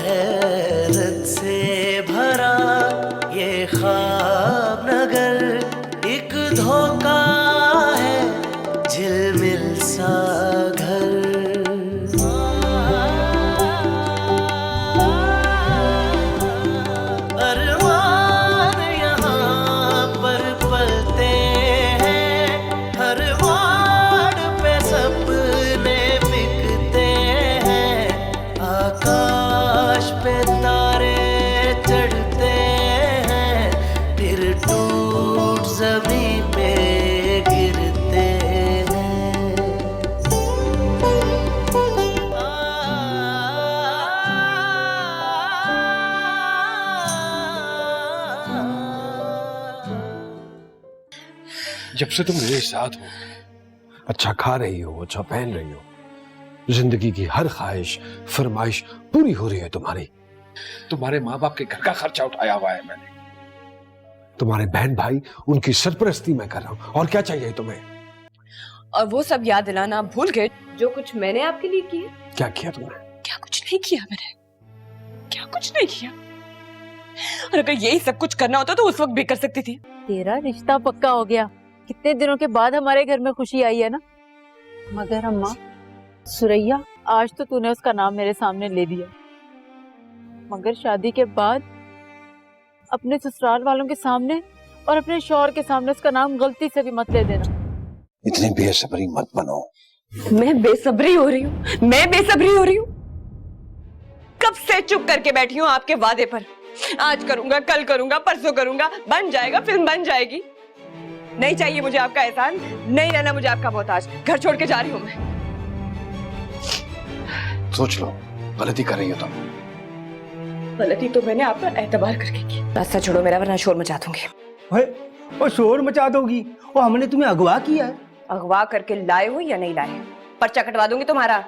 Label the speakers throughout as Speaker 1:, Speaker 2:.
Speaker 1: हैरत से भरा ये ख्वाब नगर एक धोखा है, झिलमिल सा घर। अरमान यहाँ पर पलते हैं, हर वार्ड पे सपने बिकते हैं। आकाश पे तारे चढ़ते हैं, फिर टूट ज़मीं पे गिरते हैं।
Speaker 2: जब से तुम मेरे साथ हो, अच्छा खा रही हो, अच्छा पहन रही हो, जिंदगी की हर ख्वाहिश फरमाइश पूरी हो रही है तुम्हारी। तुम्हारे माँ बाप के घर का खर्चा उठाया हुआ है मैंने, तुम्हारे बहन भाई उनकी सरपरस्ती मैं कर रहा हूँ, और क्या चाहिए तुम्हें?
Speaker 3: और वो सब याद दिलाना आप भूल गए जो कुछ मैंने आपके लिए किया।
Speaker 2: क्या किया तुमने?
Speaker 3: क्या कुछ नहीं किया मैंने, क्या कुछ नहीं किया। और अगर यही सब कुछ करना होता तो उस वक्त भी कर सकती थी।
Speaker 4: तेरा रिश्ता पक्का हो गया, कितने दिनों के बाद हमारे घर में खुशी आई है ना। मगर अम्मा, सुरैया, आज तो तूने उसका नाम मेरे सामने ले दिया, मगर शादी के बाद अपने ससुराल वालों के सामने और अपने शौहर के सामने उसका नाम गलती से भी मत ले देना।
Speaker 2: इतनी बेसब्री मत बनो।
Speaker 3: मैं बेसब्री हो रही हूँ, मैं बेसब्री हो रही हूँ। कब से चुप करके बैठी हूँ आपके वादे पर। आज करूंगा, कल करूंगा, परसों करूंगा, बन जाएगा, फिल्म बन जाएगी। नहीं चाहिए मुझे आपका एहसान, नहीं रहना मुझे आपका मोहताज। घर छोड़ के जा रही हूँ मैं।
Speaker 2: सोच लो, गलती कर रही हो तुम।
Speaker 3: गलती तो मैंने आप पर एतबार करके की। रास्ता छोड़ो मेरा, वरना शोर मचा दूंगी।
Speaker 5: और शोर मचा दोगी? और हमने तुम्हें अगवा किया है।
Speaker 3: अगवा करके लाए हो या नहीं लाए, पर्चा कटवा दूंगी तुम्हारा।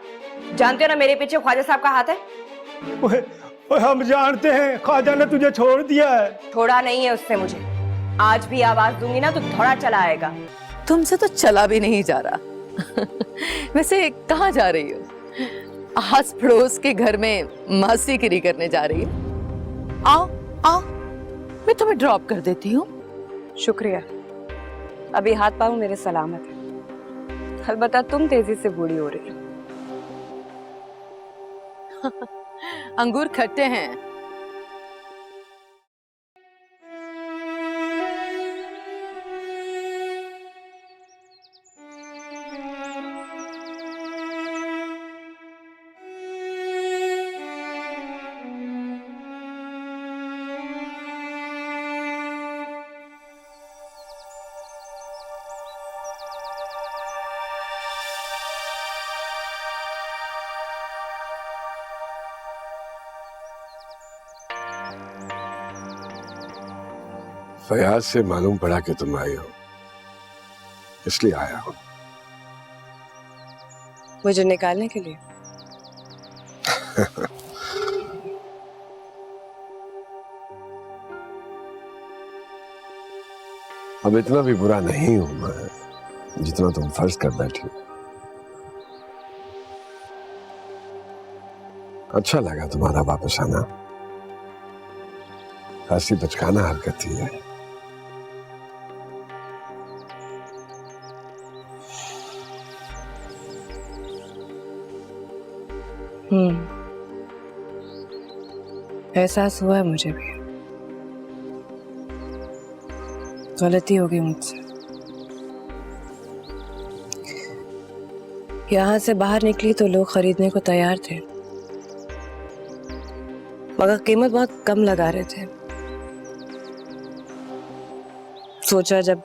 Speaker 3: जानते हो ना मेरे पीछे ख्वाजा साहब का हाथ है।
Speaker 5: ओए हम जानते हैं, ख्वाजा ने तुझे छोड़ दिया है।
Speaker 3: छोड़ा नहीं है उससे मुझे। आज भी आवाज दूंगी ना तो थोड़ा चला आएगा।
Speaker 4: तुमसे तो चला भी नहीं जा रहा। वैसे कहाँ जा रही हो? आस पड़ोस के घर में मासीगिरी करने जा रही हो? आओ आओ, मैं तुम्हें ड्रॉप कर देती हूँ।
Speaker 3: शुक्रिया, अभी हाथ पाँव मेरे सलामत है। अलबत्ता तुम तेजी से बूढ़ी हो रही हो।
Speaker 4: अंगूर खट्टे हैं।
Speaker 2: फयाज से मालूम पड़ा कि तुम आई हो, इसलिए आया हूं।
Speaker 3: मुझे निकालने के लिए?
Speaker 2: अब इतना भी बुरा नहीं हूं मैं जितना तुम फर्ज कर बैठी हो। अच्छा लगा तुम्हारा वापस आना, खासी बचकाना हरकत थी है।
Speaker 3: एहसास हुआ है मुझे भी, गलती हो गई मुझसे। यहाँ से बाहर निकली तो लोग खरीदने को तैयार थे, मगर कीमत बहुत कम लगा रहे थे। सोचा जब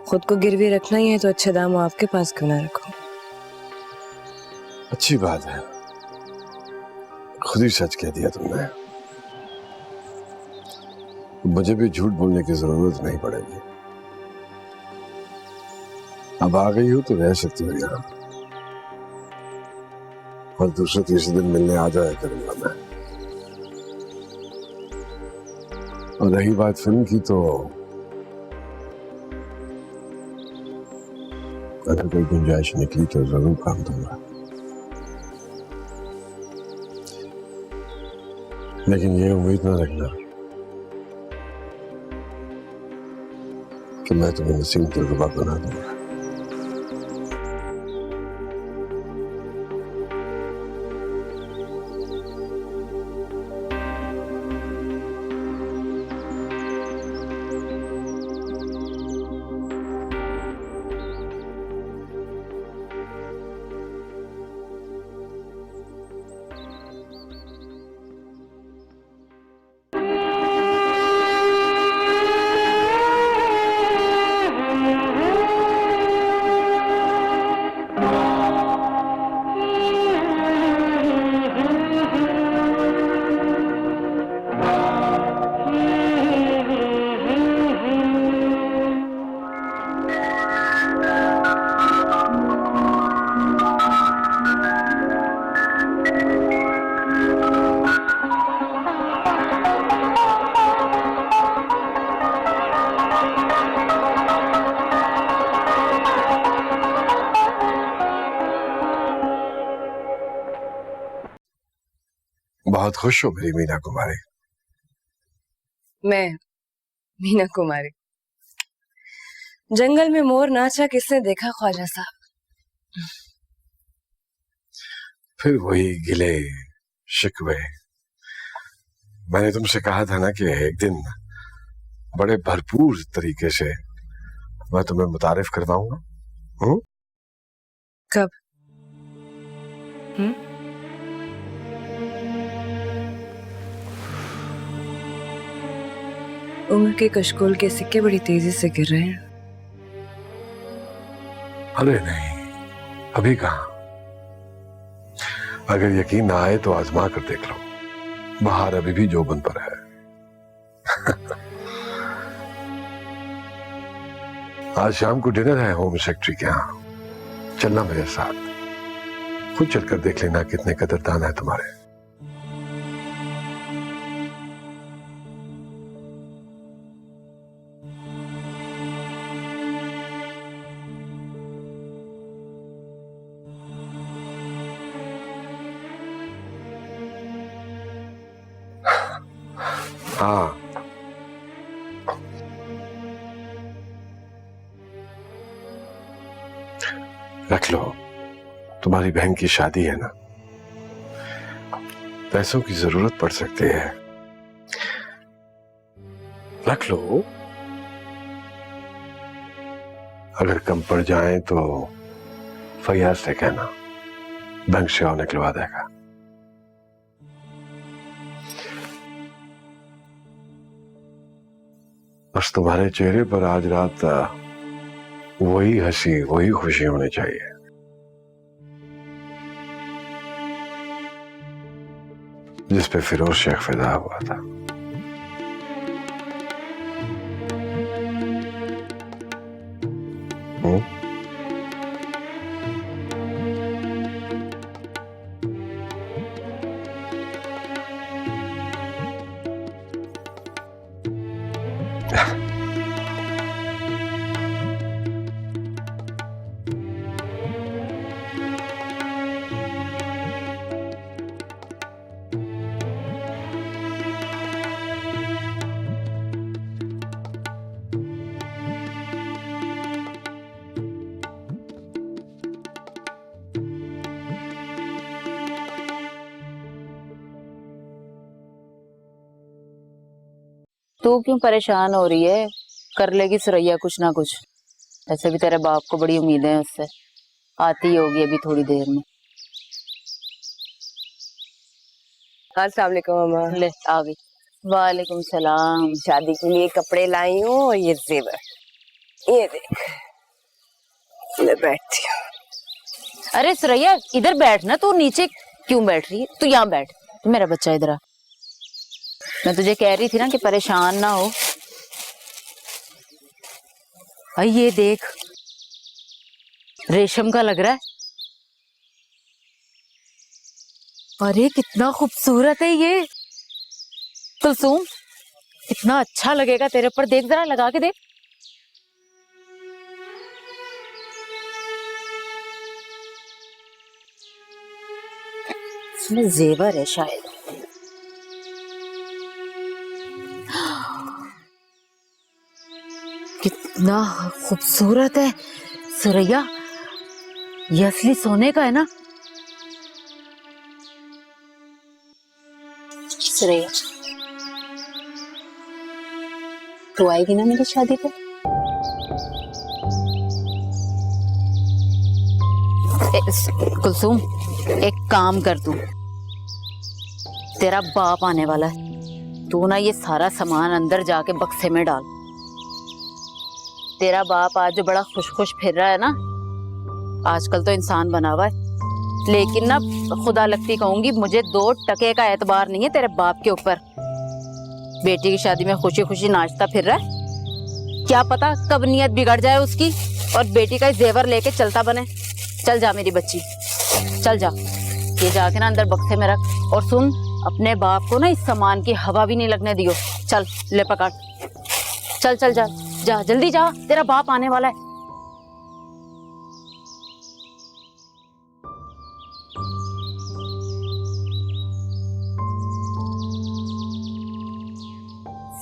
Speaker 3: खुद को गिरवी रखना ही है तो अच्छे दाम आपके पास क्यों ना रखूं।
Speaker 2: अच्छी बात है, खुद ही सच कह दिया तुमने। मुझे भी झूठ बोलने की जरूरत नहीं पड़ेगी। अब आ गई हो तो रह सकती हो यहाँ, और दूसरे तीसरे दिन मिलने आ जाया करूंगा मैं। और रही बात फिल्म की, तो अगर कोई गुंजाइश निकली तो जरूर काम दूंगा। लेकिन ये उम्मीद न रखना कि मैं तुम्हें नसीब दिलरुबा बना दूंगा। बहुत खुश हो मेरी मीना कुमारी।
Speaker 3: मैं मीना कुमारी। जंगल में मोर नाचा किसने देखा ख्वाजा साहब।
Speaker 2: फिर वही गिले शिकवे। मैंने तुमसे कहा था ना कि एक दिन बड़े भरपूर तरीके से मैं तुम्हें मुतारिफ करवाऊंगा।
Speaker 3: कब? उम्र के कशकोल के सिक्के बड़ी तेजी से गिर रहे हैं।
Speaker 2: अरे नहीं, अभी कहाँ। अगर यकीन ना आए तो आजमा कर देख लो, बाहर अभी भी जोबन पर है। आज शाम को डिनर है होम सेक्रेटरी के यहाँ, चलना मेरे साथ। खुद चलकर देख लेना कितने कदरदान है तुम्हारे। हाँ, रख लो, तुम्हारी बहन की शादी है ना, पैसों की जरूरत पड़ सकती है। रख लो, अगर कम पड़ जाए तो फैयाज से कहना, बैंक से और निकलवा देगा। बस तुम्हारे चेहरे पर आज रात वही हंसी, वही खुशी होनी चाहिए। जिस पे फिरोज शेख फिदा हुआ था।
Speaker 4: तू क्यों परेशान हो रही है? कर लेगी सुरैया कुछ ना कुछ। ऐसे भी तेरे बाप को बड़ी उम्मीदें हैं उससे। आती होगी अभी थोड़ी देर में।
Speaker 3: अस्सलाम वालेकुम मामा।
Speaker 4: ले आ गई। वालेकुम सलाम।
Speaker 3: शादी के लिए कपड़े लाई हूँ और ये जेवर, ये देख। मैं बैठती हूँ।
Speaker 4: अरे सुरैया इधर बैठ ना, तू नीचे क्यों बैठ रही है? तू यहाँ बैठ। मेरा बच्चा इधर आ। मैं तुझे कह रही थी ना कि परेशान ना हो। भाई ये देख, रेशम का लग रहा है। अरे कितना खूबसूरत है ये। कुलसूम, कितना अच्छा लगेगा तेरे पर। देख जरा, लगा के देख। इसमें जेवर है शायद। कितना खूबसूरत है सुरैया, ये असली सोने का है ना? सुरैया, तू आएगी ना मेरी शादी पे? कुलसुम, एक काम कर तू, तेरा बाप आने वाला है, तू ना ये सारा सामान अंदर जाके बक्से में डाल। तेरा बाप आज जो बड़ा खुश खुश फिर रहा है ना, आजकल तो इंसान बना हुआ है, लेकिन ना खुदा लगती कहूंगी, मुझे 2 टके का एतबार नहीं है तेरे बाप के ऊपर। बेटी की शादी में खुशी खुशी नाचता फिर रहा है, क्या पता कब नियत बिगड़ जाए उसकी और बेटी का जेवर लेके चलता बने। चल जा मेरी बच्ची, चल जा, ये जाके ना अंदर बक्से में रख। और सुन, अपने बाप को ना इस सामान की हवा भी नहीं लगने दियो। चल ले पकड़, चल चल जा, जा जल्दी जा, तेरा बाप आने वाला है।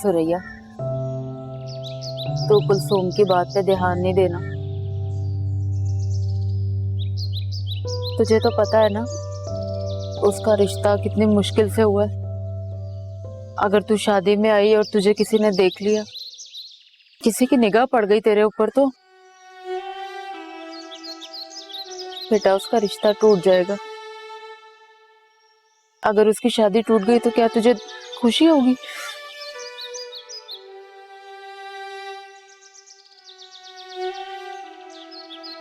Speaker 4: सुरैया, तो कुलसुम की बात पे ध्यान नहीं देना, तुझे तो पता है ना उसका रिश्ता कितनी मुश्किल से हुआ है। अगर तू शादी में आई और तुझे किसी ने देख लिया, किसी की निगाह पड़ गई तेरे ऊपर, तो बेटा उसका रिश्ता टूट जाएगा। अगर उसकी शादी टूट गई तो क्या तुझे खुशी होगी?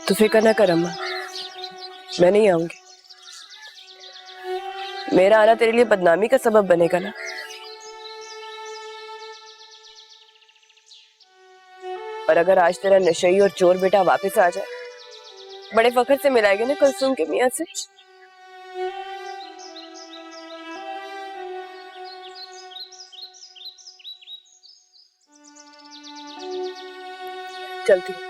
Speaker 3: तू फिक्र ना कर अम्मा, मैं नहीं आऊंगी। मेरा आना तेरे लिए बदनामी का सबब बनेगा ना। और अगर आज तेरा नशई और चोर बेटा वापस आ जाए, बड़े फखर से मिलाएंगे ना कुलसुम के मियां से। चलती हूँ।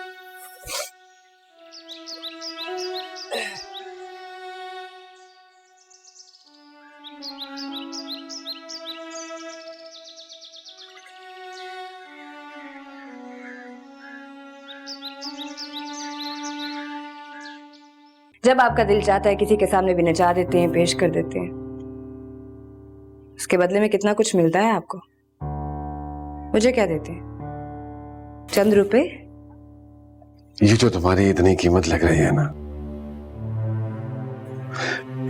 Speaker 3: जब आपका दिल चाहता है किसी के सामने भी नचा देते हैं, पेश कर देते हैं, उसके बदले में कितना कुछ मिलता है आपको। मुझे क्या देते हैं? चंद रुपए।
Speaker 2: ये जो तुम्हारी इतनी कीमत लग रही है ना,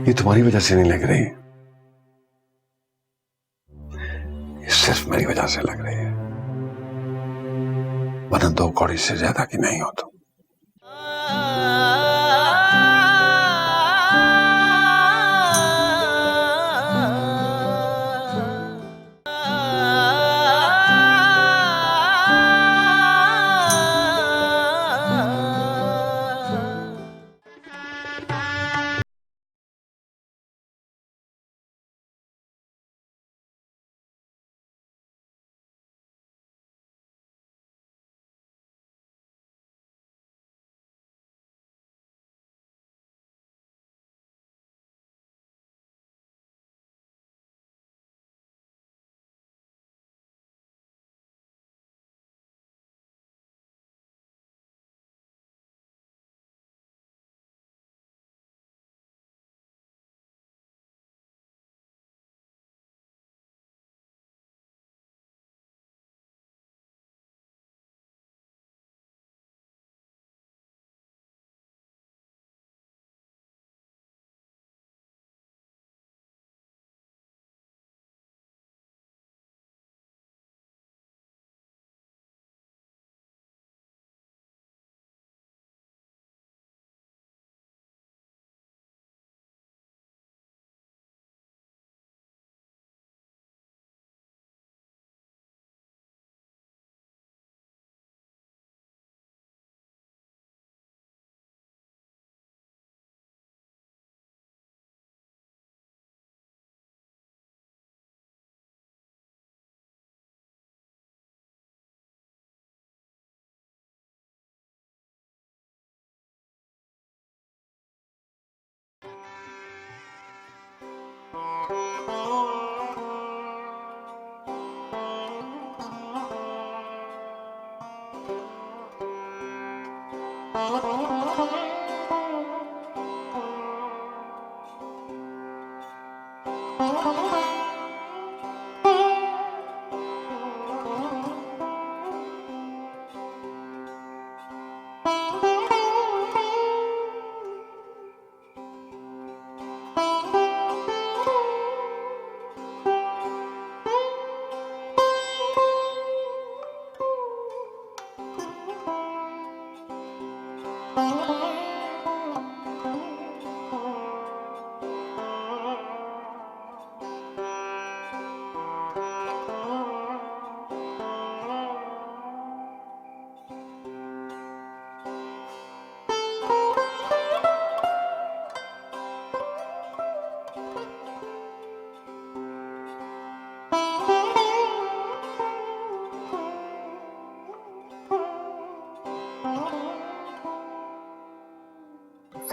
Speaker 2: ये तुम्हारी वजह से नहीं लग रही, ये सिर्फ मेरी वजह से लग रही है, वरना 2 कौड़ी से ज्यादा की नहीं हो तुम।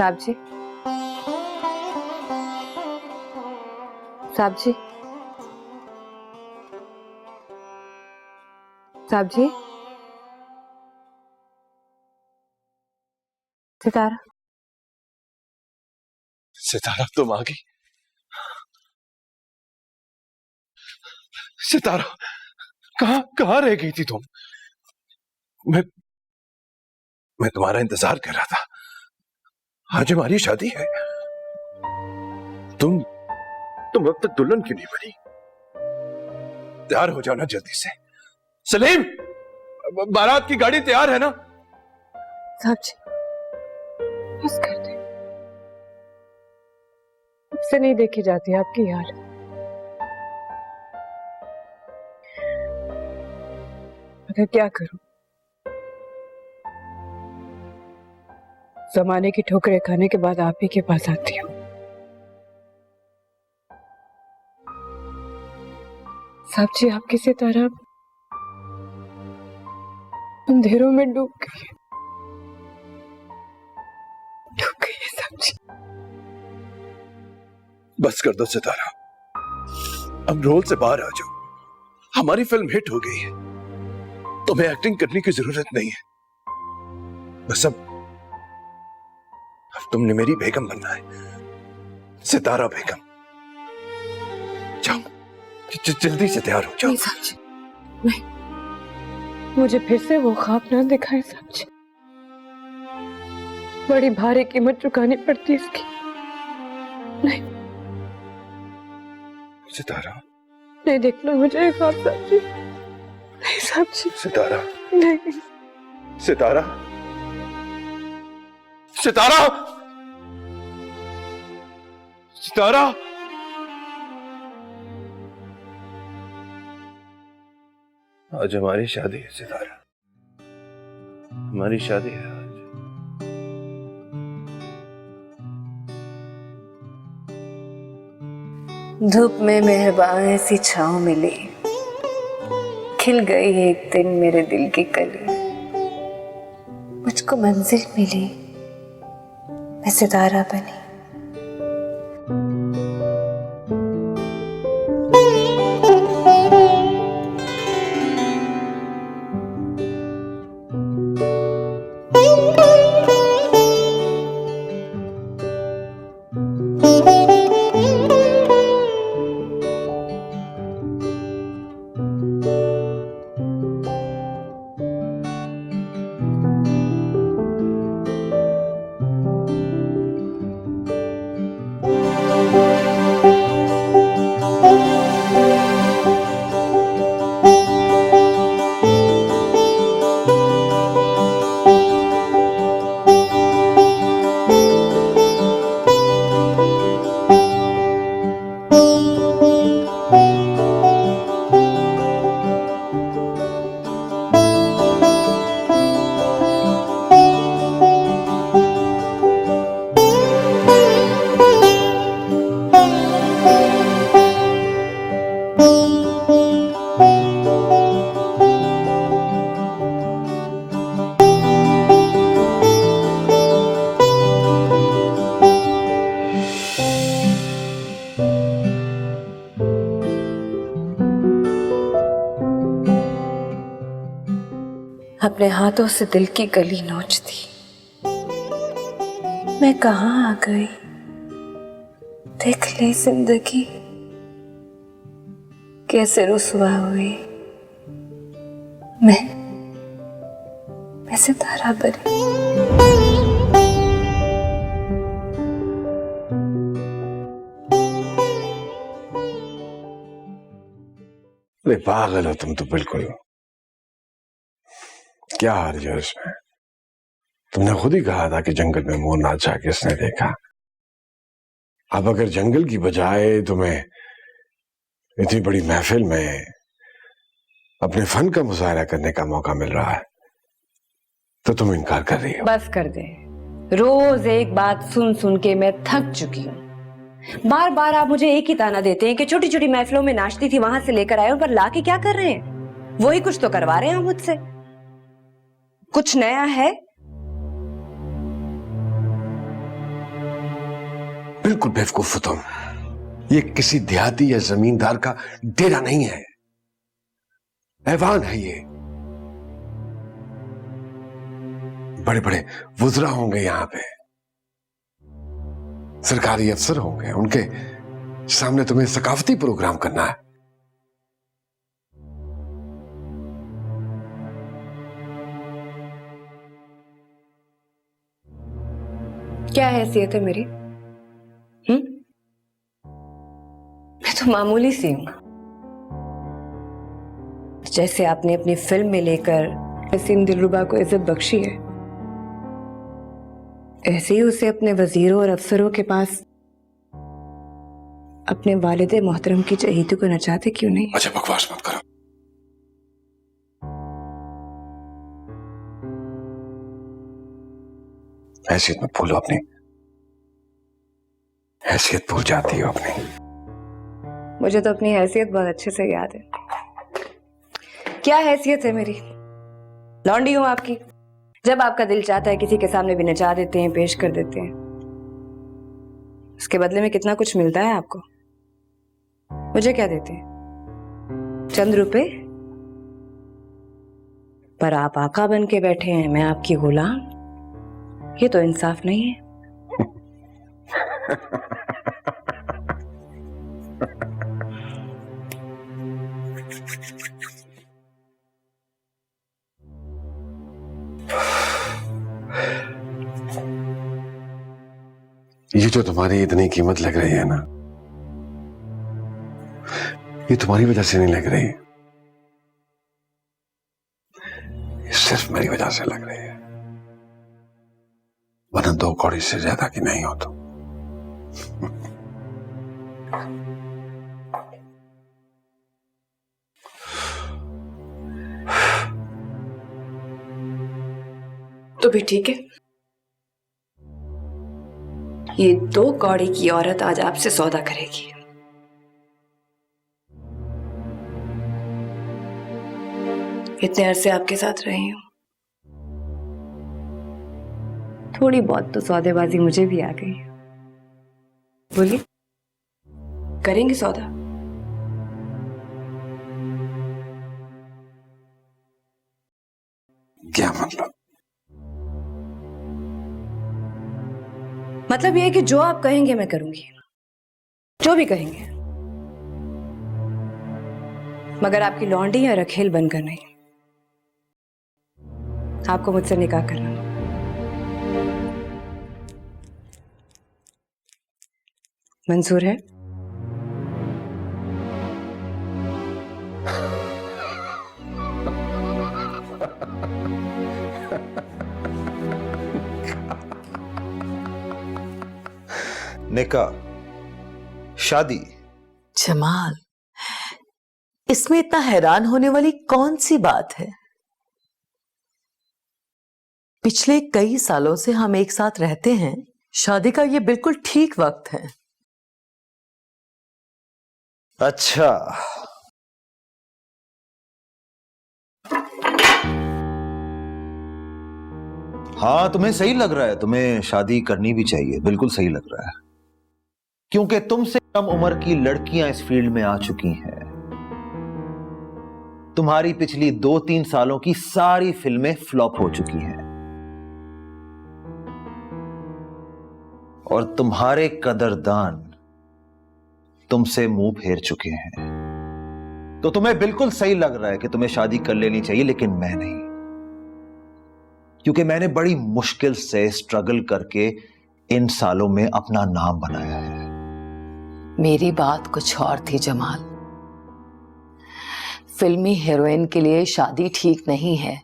Speaker 3: साहब जी, साहब जी, साहब जी, सितारा,
Speaker 2: सितारा तुम आ गई। सितारा, कहाँ कहाँ रह गई थी तुम? मैं तुम्हारा इंतजार कर रहा था। आज हमारी शादी है। तुम अब तक दुल्हन क्यों नहीं बनी? तैयार हो जाना जल्दी से। सलीम, बारात की गाड़ी तैयार है ना?
Speaker 3: साहब जी, बस कर दे। मुझसे नहीं देखी जाती आपकी यार। मगर क्या करूं, जमाने की ठोकरें खाने के बाद आप ही के पास आती हूँ। साहब जी, आपकी सितारा अंधेरों में डूब गई है, साहब जी।
Speaker 2: बस कर दो सितारा, अब रोल से बाहर आ जाओ। हमारी फिल्म हिट हो गई है, तुम्हें एक्टिंग करने की जरूरत नहीं है। बस अब तुमने मेरी बेगम बनना है, सितारा बेगम। जाओ, जल्दी से तैयार हो जाओ।
Speaker 3: नहीं साहब जी, नहीं, मुझे फिर से वो ख्वाब ना दिखाए साहब जी। बड़ी भारी कीमत चुकानी पड़ती इसकी। नहीं
Speaker 2: सितारा,
Speaker 3: नहीं देखना मुझे ये ख्वाब साहब जी। नहीं साहब जी,
Speaker 2: सितारा,
Speaker 3: नहीं।
Speaker 2: सितारा, सितारा, सितारा। आज हमारी शादी है सितारा, हमारी शादी है आज।
Speaker 6: धूप में मेहरबान ऐसी छाँव मिली, खिल गई एक दिन मेरे दिल की कली। मुझको मंजिल मिली, मैं सितारा बनी। अपने हाथों से दिल की गली नोचती मैं कहाँ आ गई। देख ले जिंदगी कैसे रुसवा हुई। मैं सितारा बनी।
Speaker 2: अरे पागल हो तुम तो बिल्कुल। क्या हर्ज है उसमें? तुमने खुद ही कहा था कि जंगल में मोर नाचा किसने देखा। अब अगर जंगल की बजाय तुम्हें इतनी बड़ी महफिल में अपने फन का मुजाहरा करने का मौका मिल रहा है तो तुम इनकार कर रही हो।
Speaker 3: बस कर दे। रोज एक बात सुन सुन के मैं थक चुकी हूँ। बार बार आप मुझे एक ही ताना देते हैं कि छोटी छोटी महफिलों में नाचती थी वहां से लेकर आए, पर लाके क्या कर रहे हैं? वही कुछ तो करवा रहे हैं मुझसे। कुछ नया है?
Speaker 2: बिल्कुल बेवकूफ हो तुम। ये किसी देहाती या जमींदार का डेरा नहीं है, ऐवान है ये। बड़े बड़े वुज़रा होंगे यहां पे, सरकारी अफसर होंगे, उनके सामने तुम्हें सकाफती प्रोग्राम करना है।
Speaker 6: क्या हैसियत है मेरी? मैं तो मामूली सी हूं। जैसे आपने अपनी फिल्म में लेकर हसीन दिलरुबा को इज्जत बख्शी है, ऐसे ही उसे अपने वजीरों और अफसरों के पास अपने वालिद मोहतरम की चहेती को नचाते क्यों नहीं?
Speaker 2: अच्छा बकवास मत करो। हैसियत मत भूलो अपनी, हैसियत भूल जाती हो अपनी।
Speaker 6: मुझे तो अपनी हैसियत बहुत अच्छे से याद है। क्या हैसियत है मेरी? लौंडी हूं आपकी। जब आपका दिल चाहता है किसी के सामने भी नचा देते हैं, पेश कर देते हैं। उसके बदले में कितना कुछ मिलता है आपको। मुझे क्या देते हैं? चंद रुपए। पर आप आका बन के बैठे हैं, मैं आपकी गुलाम। ये तो इंसाफ नहीं है।
Speaker 2: ये जो तुम्हारी इतनी कीमत लग रही है ना, ये तुम्हारी वजह से नहीं लग रही, ये सिर्फ मेरी वजह से लग रही है। वरना 2 कौड़ी से ज्यादा की नहीं हो तुम।
Speaker 6: तो भी ठीक है। ये 2 कौड़ी की औरत आज आपसे सौदा करेगी। इतने अरसे आपके साथ रही हूं, थोड़ी बहुत तो सौदेबाजी मुझे भी आ गई। बोलिए, करेंगे सौदा?
Speaker 2: क्या मतलब?
Speaker 6: मतलब ये है कि जो आप कहेंगे मैं करूंगी, जो भी कहेंगे, मगर आपकी लौंडी या रखेल बनकर नहीं। आपको मुझसे निकाह करना मंजूर है?
Speaker 7: निकाह, शादी।
Speaker 8: जमाल, इसमें इतना हैरान होने वाली कौन सी बात है? पिछले कई सालों से हम एक साथ रहते हैं, शादी का ये बिल्कुल ठीक वक्त है।
Speaker 7: अच्छा, हाँ तुम्हें सही लग रहा है, तुम्हें शादी करनी भी चाहिए, बिल्कुल सही लग रहा है, क्योंकि तुमसे कम उम्र की लड़कियां इस फील्ड में आ चुकी हैं। तुम्हारी पिछली 2-3 सालों की सारी फिल्में फ्लॉप हो चुकी हैं और तुम्हारे कदरदान तुमसे मुंह फेर चुके हैं। तो तुम्हें बिल्कुल सही लग रहा है कि तुम्हें शादी कर लेनी चाहिए, लेकिन मैं नहीं, क्योंकि मैंने बड़ी मुश्किल से स्ट्रगल करके इन सालों में अपना नाम बनाया है।
Speaker 8: मेरी बात कुछ और थी जमाल। फिल्मी हीरोइन के लिए शादी ठीक नहीं है।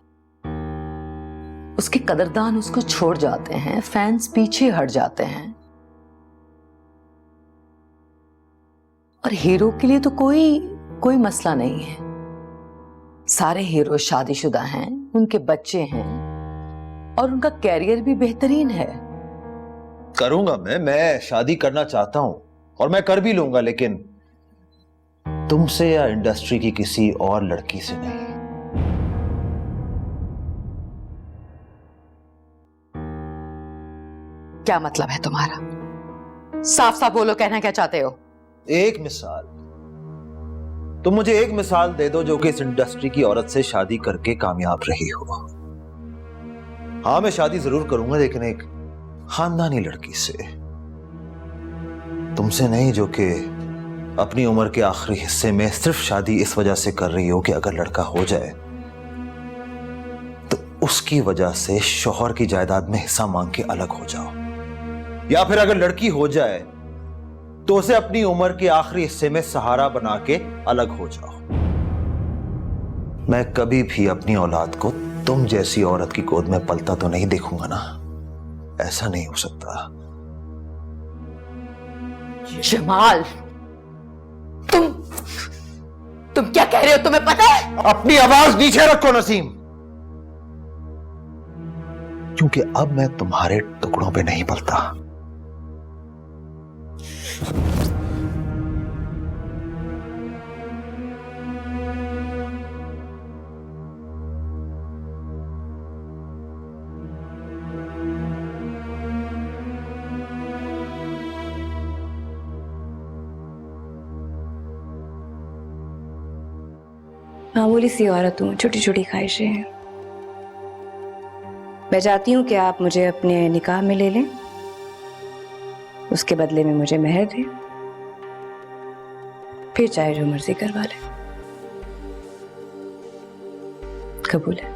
Speaker 8: उसके कदरदान उसको छोड़ जाते हैं, फैंस पीछे हट जाते हैं, और हीरो के लिए तो कोई मसला नहीं है। सारे हीरो शादीशुदा हैं, उनके बच्चे हैं और उनका कैरियर भी बेहतरीन है।
Speaker 7: करूंगा मैं शादी करना चाहता हूं और मैं कर भी लूंगा, लेकिन तुमसे या इंडस्ट्री की किसी और लड़की से नहीं।
Speaker 8: क्या मतलब है तुम्हारा? साफ साफ बोलो, कहना क्या चाहते हो?
Speaker 7: एक मिसाल, तुम मुझे एक मिसाल दे दो जो कि इस इंडस्ट्री की औरत से शादी करके कामयाब रही हो। हाँ, मैं शादी जरूर करूंगा, लेकिन एक खानदानी लड़की से, तुमसे नहीं, जो कि अपनी उम्र के आखिरी हिस्से में सिर्फ शादी इस वजह से कर रही हो कि अगर लड़का हो जाए तो उसकी वजह से शौहर की जायदाद में हिस्सा मांग के अलग हो जाओ, या फिर अगर लड़की हो जाए तो उसे अपनी उम्र के आखिरी हिस्से में सहारा बना के अलग हो जाओ। मैं कभी भी अपनी औलाद को तुम जैसी औरत की गोद में पलता तो नहीं देखूंगा ना, ऐसा नहीं हो सकता।
Speaker 8: जमाल, तुम क्या कह रहे हो? तुम्हें पता है?
Speaker 7: अपनी आवाज नीचे रखो नसीम, क्योंकि अब मैं तुम्हारे टुकड़ों पे नहीं पलता।
Speaker 6: मामूली सी औरत हूँ, छोटी छोटी ख्वाहिशें हैं। मैं चाहती हूँ कि आप मुझे अपने निकाह में ले लें, उसके बदले में मुझे मेहर दें, फिर चाहे जो मर्जी करवा लें। कबूल है?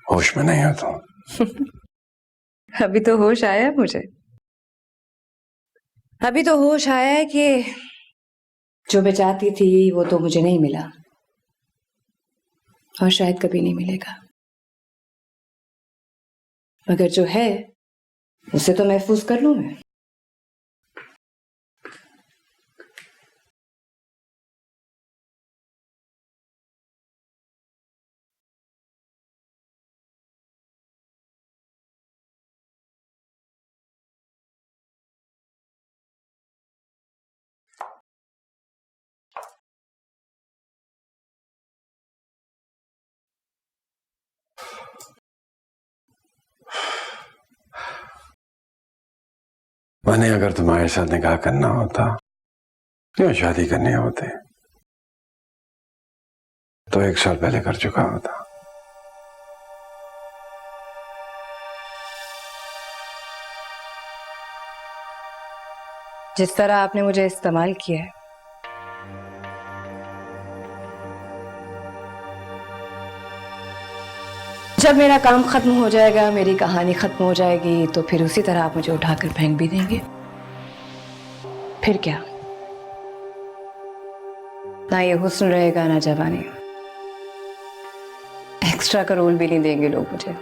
Speaker 2: होश में नहीं हो तुम?
Speaker 6: अभी तो होश आया है मुझे। अभी तो होश आया है कि जो मैं चाहती थी वो तो मुझे नहीं मिला, और शायद कभी नहीं मिलेगा, मगर जो है उसे तो महफूज कर लूं मैं।
Speaker 2: मैंने अगर तुम्हारे साथ निकाह करना होता या शादी करनी होती तो 1 साल पहले कर चुका होता।
Speaker 6: जिस तरह आपने मुझे इस्तेमाल किया है, जब मेरा काम खत्म हो जाएगा, मेरी कहानी खत्म हो जाएगी, तो फिर उसी तरह आप मुझे उठाकर फेंक भी देंगे। फिर क्या, ना ये हुस्न रहेगा ना जवानी, एक्स्ट्रा का रोल भी नहीं देंगे लोग मुझे।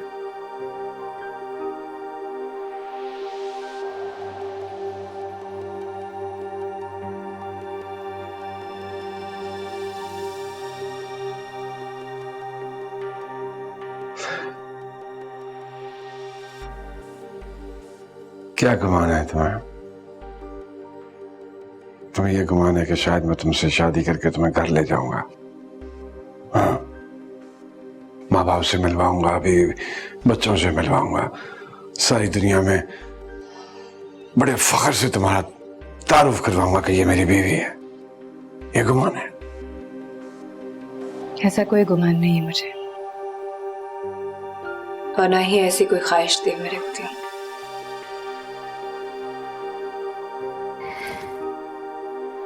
Speaker 2: क्या गुमान है तुम्हें? तुम्हें ये गुमान है कि शायद मैं तुमसे शादी करके तुम्हें घर ले जाऊंगा, हाँ, माँ बाप से मिलवाऊंगा, अभी बच्चों से मिलवाऊंगा, सारी दुनिया में बड़े फख्र से तुम्हारा तारुफ करवाऊंगा कि ये मेरी बीवी है। ये गुमान है?
Speaker 6: ऐसा कोई गुमान नहीं है मुझे, और ना ही ऐसी कोई ख्वाहिश दिल में रखती हूँ।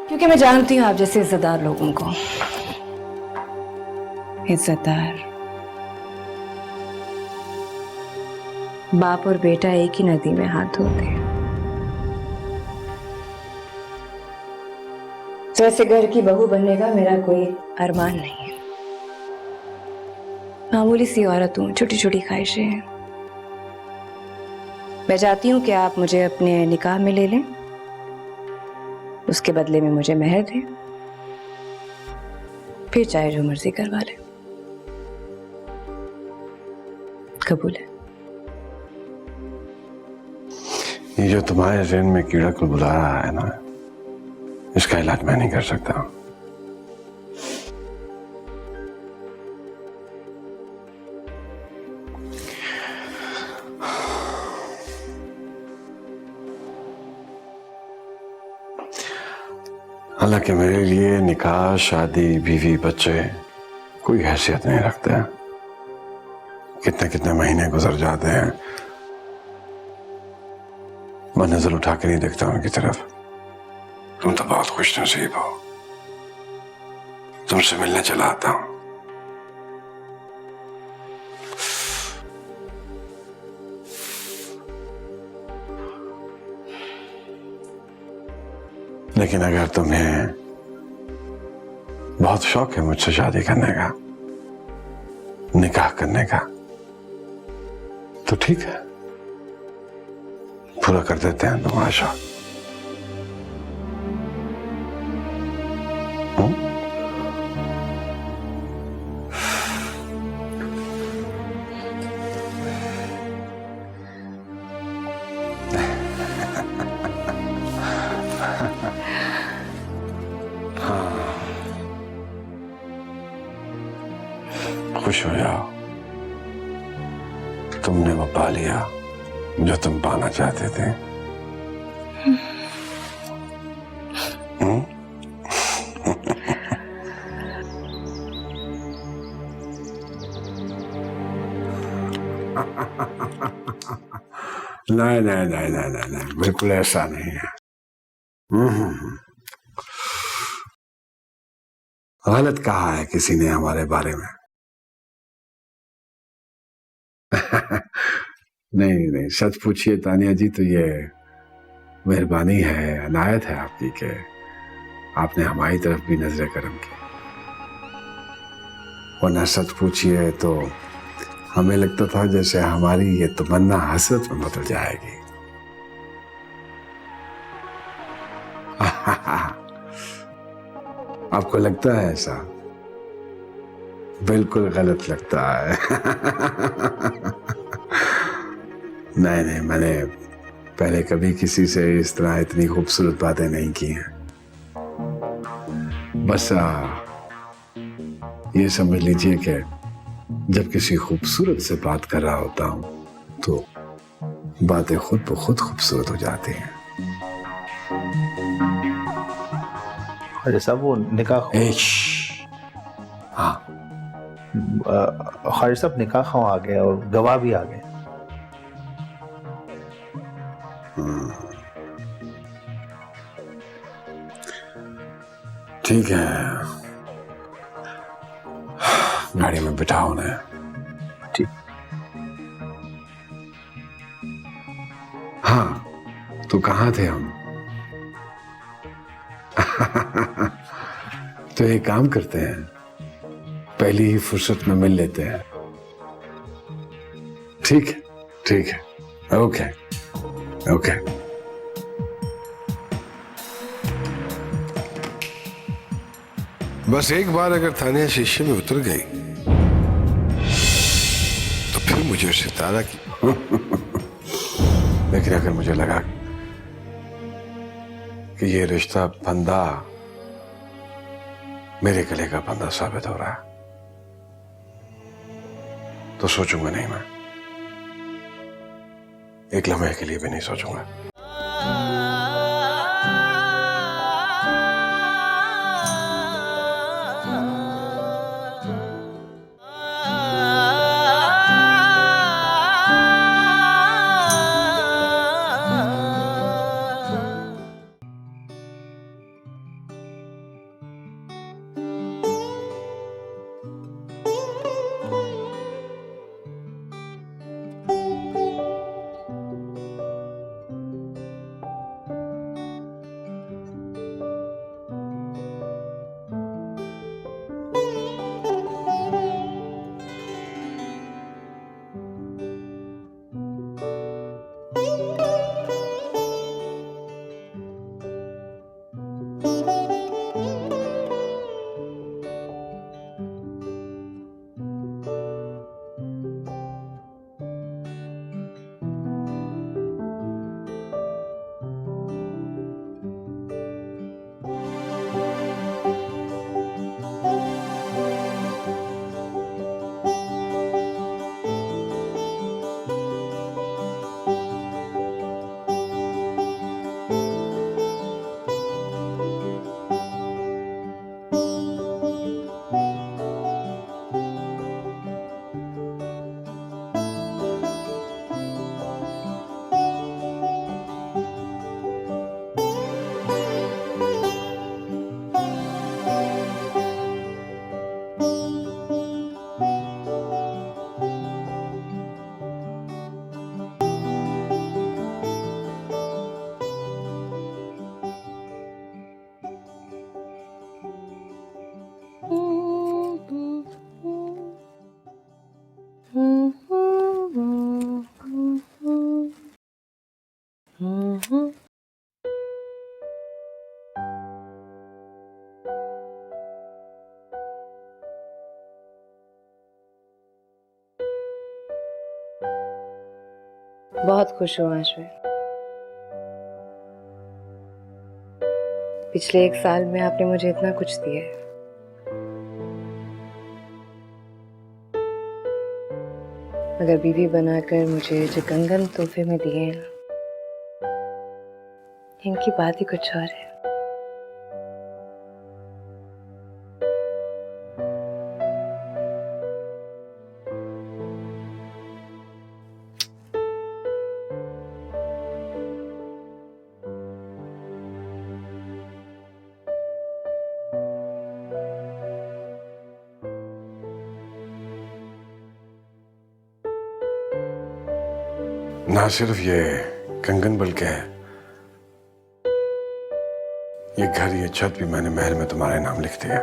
Speaker 6: क्योंकि मैं जानती हूँ आप जैसे इज्जतदार लोगों को, इज्जतदार बाप और बेटा एक ही नदी में हाथ धोते हैं। तो ऐसे घर की बहू बनने का मेरा कोई अरमान नहीं है। मामूली सी औरत हूँ, छोटी छोटी ख्वाहिशें हैं। मैं चाहती हूँ कि आप मुझे अपने निकाह में ले लें, उसके बदले में मुझे मेहर दें, फिर चाहे जो मर्जी करवा लें। कबूल है?
Speaker 2: ये जो तुम्हारे जहन में कीड़ा को बुला रहा है ना, इसका इलाज मैं नहीं कर सकता। हालांकि मेरे लिए निकाह, शादी, बीवी, बच्चे कोई हैसियत नहीं रखते हैं। कितने कितने महीने गुजर जाते हैं, मैं नजर उठा के नहीं देखता उनकी तरफ। तुम तो बहुत खुश नसीब हो, तुमसे मिलने चला आता हूं। लेकिन अगर तुम्हें बहुत शौक है मुझसे शादी करने का, निकाह करने का, तो ठीक है, पूरा कर देते हैं तुम्हारा शौक। खुश हो जाओ, तुमने वो पा लिया जो तुम पाना चाहते थे। नहीं नहीं नहीं नहीं नहीं नहीं, बिल्कुल ऐसा नहीं है। गलत कहा है किसी ने हमारे बारे में। नहीं नहीं, सच पूछिए तानिया जी, तो ये मेहरबानी है, अनायत है आपकी कि आपने हमारी तरफ भी नजर करम की। वरना सच पूछिए तो हमें लगता था जैसे हमारी ये तमन्ना हसरत में बदल जाएगी। आपको लगता है ऐसा? बिल्कुल गलत लगता है। नहीं नहीं, मैंने पहले कभी किसी से इस तरह इतनी खूबसूरत बातें नहीं की हैं। बस ये समझ लीजिए कि जब किसी खूबसूरत से बात कर रहा होता हूं तो बातें खुद ब खुद खूबसूरत हो जाती हैं।
Speaker 7: अरे साहब, वो निकाह,
Speaker 2: हाँ,
Speaker 7: खारिज साहब निकाह ख़्वाह आ गए और गवाह भी आ गए।
Speaker 2: ठीक है, गाड़ी में बिठाओ उन्हें।
Speaker 7: ठीक।
Speaker 2: हाँ, तो कहाँ थे हम? तो एक काम करते हैं, पहली ही फुर्सत में मिल लेते हैं। ठीक है, ठीक है, ओके ओके। बस एक बार अगर तानिया शीशे में उतर गई तो फिर मुझे सितारा की। लेकिन अगर मुझे लगा कि ये रिश्ता फंदा मेरे गले का फंदा साबित हो रहा है तो सोचूंगा नहीं, मैं एक लम्हे के लिए भी नहीं सोचूंगा।
Speaker 6: बहुत खुश हूँ आज मैं। पिछले 1 साल में आपने मुझे इतना कुछ दिया है। मगर बीवी बनाकर मुझे जो कंगन तोहफे में दिए हैं, इनकी बात ही कुछ और है।
Speaker 2: ना सिर्फ ये कंगन बल्कि ये घर, ये छत भी मैंने महल में तुम्हारे नाम लिख दिया।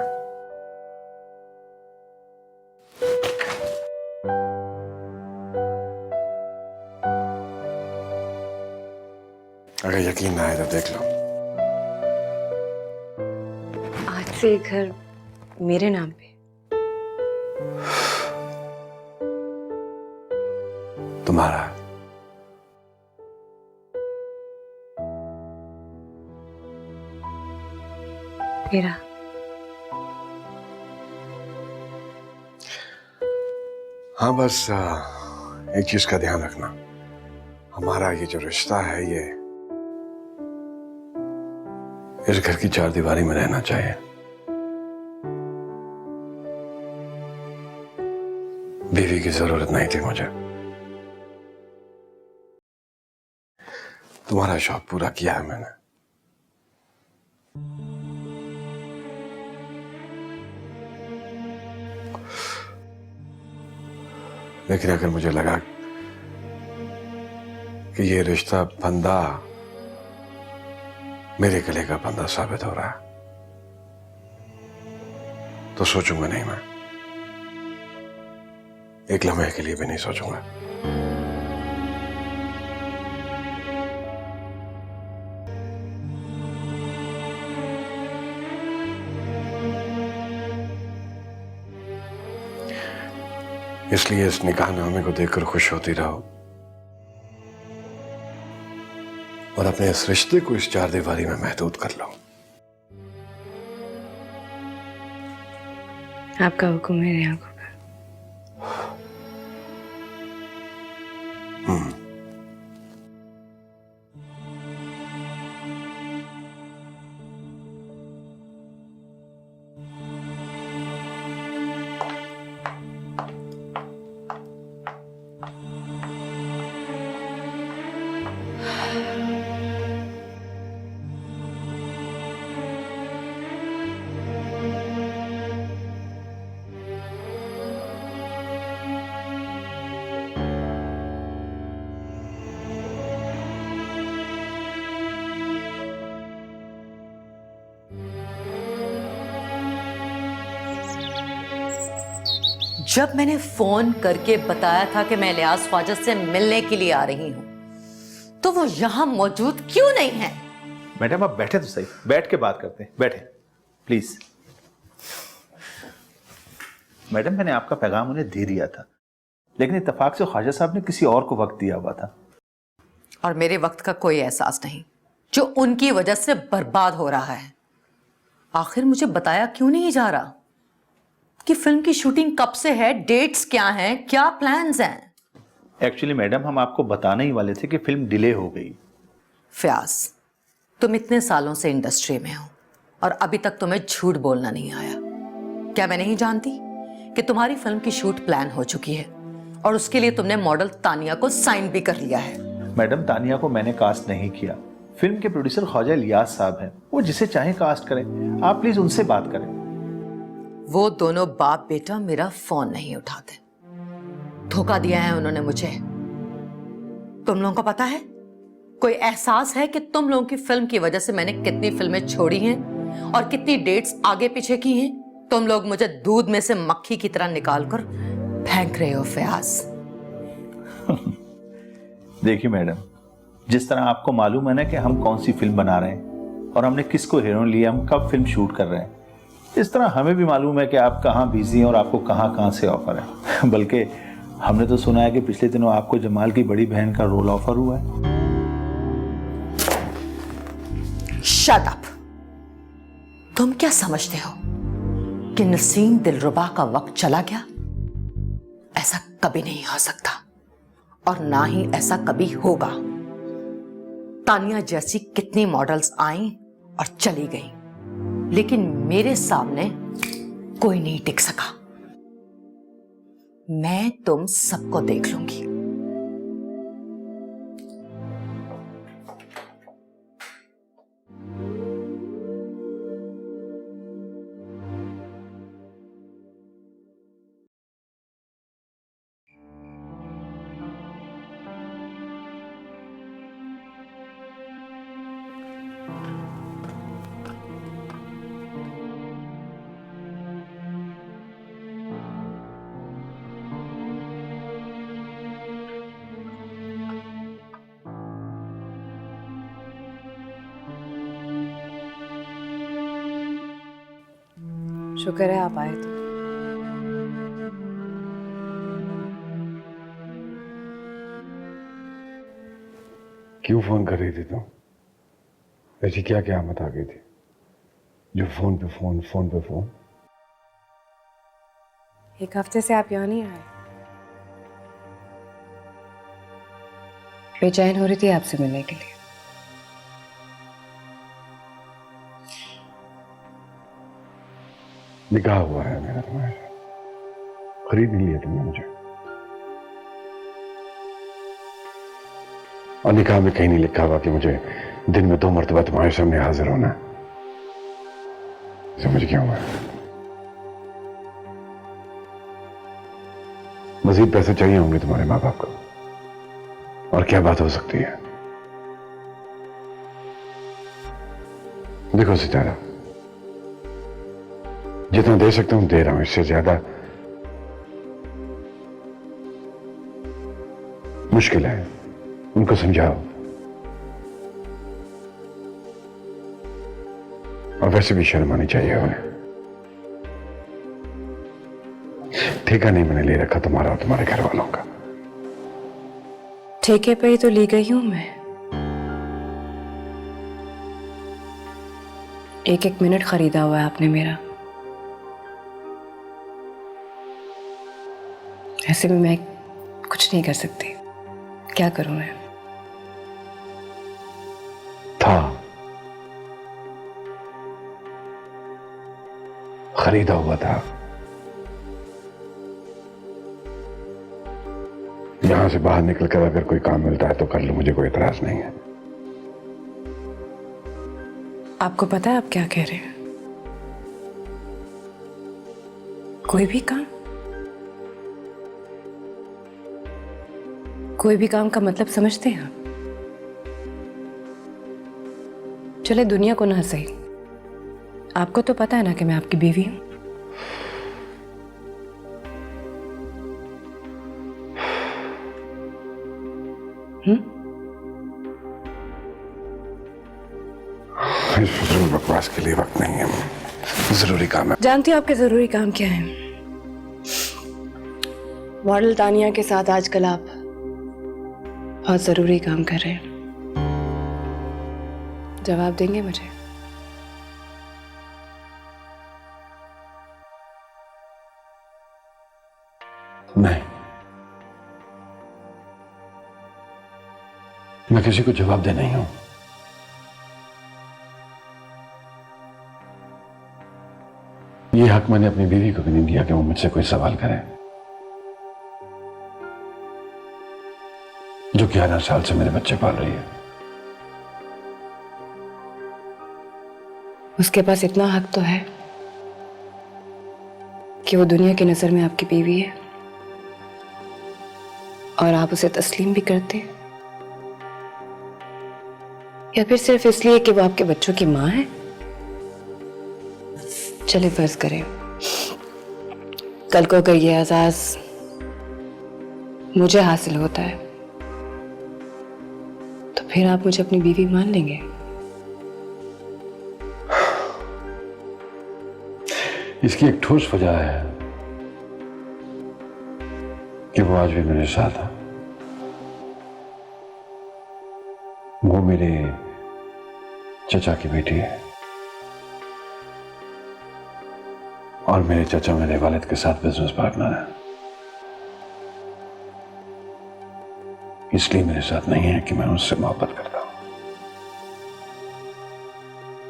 Speaker 2: अगर यकीन ना आए तो देख लो।
Speaker 6: आज से ये घर मेरे नाम पे।
Speaker 2: तुम्हारा।
Speaker 6: मेरा।
Speaker 2: हाँ, बस एक चीज का ध्यान रखना, हमारा ये जो रिश्ता है ये इस घर की 4 दीवारी में रहना चाहिए। बीवी की जरूरत नहीं थी मुझे। तुम्हारा शौक पूरा किया है मैंने। लेकिन अगर मुझे लगा कि ये रिश्ता फंदा मेरे गले का फंदा साबित हो रहा है तो सोचूंगा नहीं, मैं एक लम्हे के लिए भी नहीं सोचूंगा। इसलिए इस निकाहनामे को देखकर खुश होती रहो और अपने इस रिश्ते को इस 4 दीवारी में महदूद कर लो।
Speaker 6: आपका हुक्म मेरे आंखों का।
Speaker 8: जब मैंने फोन करके बताया था कि मैं इलियास ख्वाजा से मिलने के लिए आ रही हूं तो वो यहां मौजूद क्यों नहीं है?
Speaker 9: मैडम आप बैठे तो सही, बैठ के बात करते हैं, बैठे प्लीज। मैडम मैंने आपका पैगाम उन्हें दे दिया था, लेकिन इत्तेफाक से ख्वाजा साहब ने किसी और को वक्त दिया हुआ था।
Speaker 8: और मेरे वक्त का कोई एहसास नहीं जो उनकी वजह से बर्बाद हो रहा है। आखिर मुझे बताया क्यों नहीं जा रहा कि फिल्म की शूटिंग कब से है, डेट्स क्या हैं, क्या प्लान्स हैं?
Speaker 9: एक्चुअली मैडम हम आपको बताने ही वाले थे कि फिल्म डिले हो गई।
Speaker 8: फयाज, तुम इतने सालों से इंडस्ट्री में हो और अभी तक तुम्हें झूठ बोलना नहीं आया। क्या मैं नहीं जानती कि तुम्हारी फिल्म की शूट प्लान हो चुकी है और उसके लिए तुमने मॉडल तानिया को साइन भी कर लिया है?
Speaker 9: मैडम तानिया को मैंने कास्ट नहीं किया, फिल्म के प्रोड्यूसर ख्वाजा इलियास साहब हैं, वो जिसे चाहे कास्ट करें। आप प्लीज उनसे बात करें।
Speaker 8: वो दोनों बाप बेटा मेरा फोन नहीं उठाते। धोखा दिया है उन्होंने मुझे। तुम लोगों को पता है, कोई एहसास है कि तुम लोगों की फिल्म की वजह से मैंने कितनी फिल्में छोड़ी हैं और कितनी डेट्स आगे पीछे की हैं? तुम लोग मुझे दूध में से मक्खी की तरह निकालकर फेंक रहे हो फयाज।
Speaker 9: देखिए मैडम, जिस तरह आपको मालूम है ना कि हम कौन सी फिल्म बना रहे हैं और हमने किसको हीरोइन लिया, हम कब फिल्म शूट कर रहे हैं, इस तरह हमें भी मालूम है कि आप कहाँ बिजी हैं और आपको कहाँ कहाँ से ऑफर है। बल्कि हमने तो सुना है कि पिछले दिनों आपको जमाल की बड़ी बहन का रोल ऑफर हुआ है।
Speaker 8: Shut up. तुम क्या समझते हो कि नसीम दिलरुबा का वक्त चला गया? ऐसा कभी नहीं हो सकता और ना ही ऐसा कभी होगा। तानिया जैसी कितनी मॉडल्स आई और चली गई, लेकिन मेरे सामने कोई नहीं टिक सका। मैं तुम सबको देख लूंगी।
Speaker 6: शुक्र है आप आए तो।
Speaker 2: क्यों फोन कर रही थी तुम? ऐसी क्या क्या आमत आ गई थी जो फोन पे फोन, फोन पे फोन?
Speaker 6: एक हफ्ते से आप यहाँ नहीं आए। बेचैन हो रही थी आपसे मिलने के लिए।
Speaker 2: निकाह हुआ है मेरा तुम्हारे साथ, खरीद नहीं लिया तुमने मुझे। और निकाह में कहीं नहीं लिखा हुआ कि मुझे दिन में 2 मरतबा तुम्हारे सामने हाजिर होना है। समझ क्यों हुआ? मजीद पैसे चाहिए होंगे तुम्हारे माँ बाप को, और क्या बात हो सकती है? देखो सितारा, जितना दे सकता हूं दे रहा हूं, इससे ज्यादा मुश्किल है। उनको समझाओ। और वैसे भी शर्म आनी चाहिए उन्हें। ठेका नहीं मैंने ले रखा तुम्हारा और तुम्हारे घर वालों का।
Speaker 6: ठेके पे ही तो ली गई हूं मैं। एक एक मिनट खरीदा हुआ है आपने मेरा। ऐसे में मैं कुछ नहीं कर सकती। क्या करूं मैं?
Speaker 2: था खरीदा हुआ था। यहां से बाहर निकलकर अगर कोई काम मिलता है तो कर लो, मुझे कोई इतराज नहीं है।
Speaker 6: आपको पता है आप क्या कह रहे हैं? कोई भी काम? कोई भी काम का मतलब समझते हैं आप? चले दुनिया को ना सही, आपको तो पता है ना कि मैं आपकी बीवी हूं।
Speaker 2: इस फजूल बकवास के लिए वक्त नहीं है, जरूरी काम है।
Speaker 6: जानती हो आपके जरूरी काम क्या है? मॉडल तानिया के साथ आजकल आप बहुत जरूरी काम कर रहे हैं। जवाब देंगे मुझे?
Speaker 2: नहीं, मैं किसी को जवाब दे नहीं हूं। ये हक मैंने अपनी बीवी को भी नहीं दिया कि वो मुझसे कोई सवाल करे, जो 11 साल से मेरे बच्चे पाल रही है।
Speaker 6: उसके पास इतना हक तो है कि वो दुनिया की नजर में आपकी बीवी है और आप उसे तस्लीम भी करते हैं, या फिर सिर्फ इसलिए कि वो आपके बच्चों की मां है? चले फर्ज करें कल को अगर ये एजाज मुझे हासिल होता है तो फिर आप मुझे अपनी बीवी मान लेंगे?
Speaker 2: इसकी एक ठोस वजह है कि वो आज भी मेरे साथ है। वो मेरे चचा की बेटी है और मेरे चचा मेरे वालिद के साथ बिजनेस पार्टनर है, इसलिए मेरे साथ नहीं है कि मैं उससे मोहब्बत करता हूं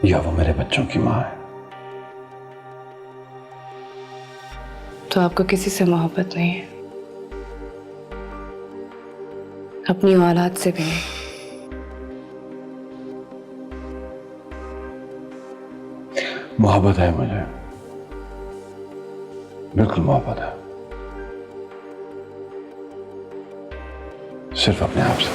Speaker 2: या वो मेरे बच्चों की मां है।
Speaker 6: तो आपको किसी से मोहब्बत नहीं है, अपनी औलाद से भी नहीं।
Speaker 2: मोहब्बत है मुझे, बिल्कुल मोहब्बत है, सिर्फ अपने आप से।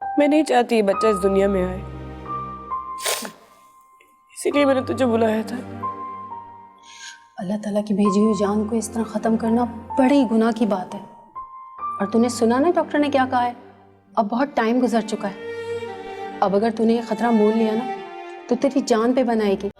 Speaker 3: मैं नहीं चाहती ये बच्चा इस दुनिया में आए, इसीलिए मैंने तुझे बुलाया था।
Speaker 10: अल्लाह ताला की भेजी हुई जान को इस तरह ख़त्म करना बड़ी गुनाह की बात है। और तूने सुना ना डॉक्टर ने क्या कहा है? अब बहुत टाइम गुजर चुका है। अब अगर तूने ये खतरा मोल लिया ना तो तेरी जान पे बनाएगी।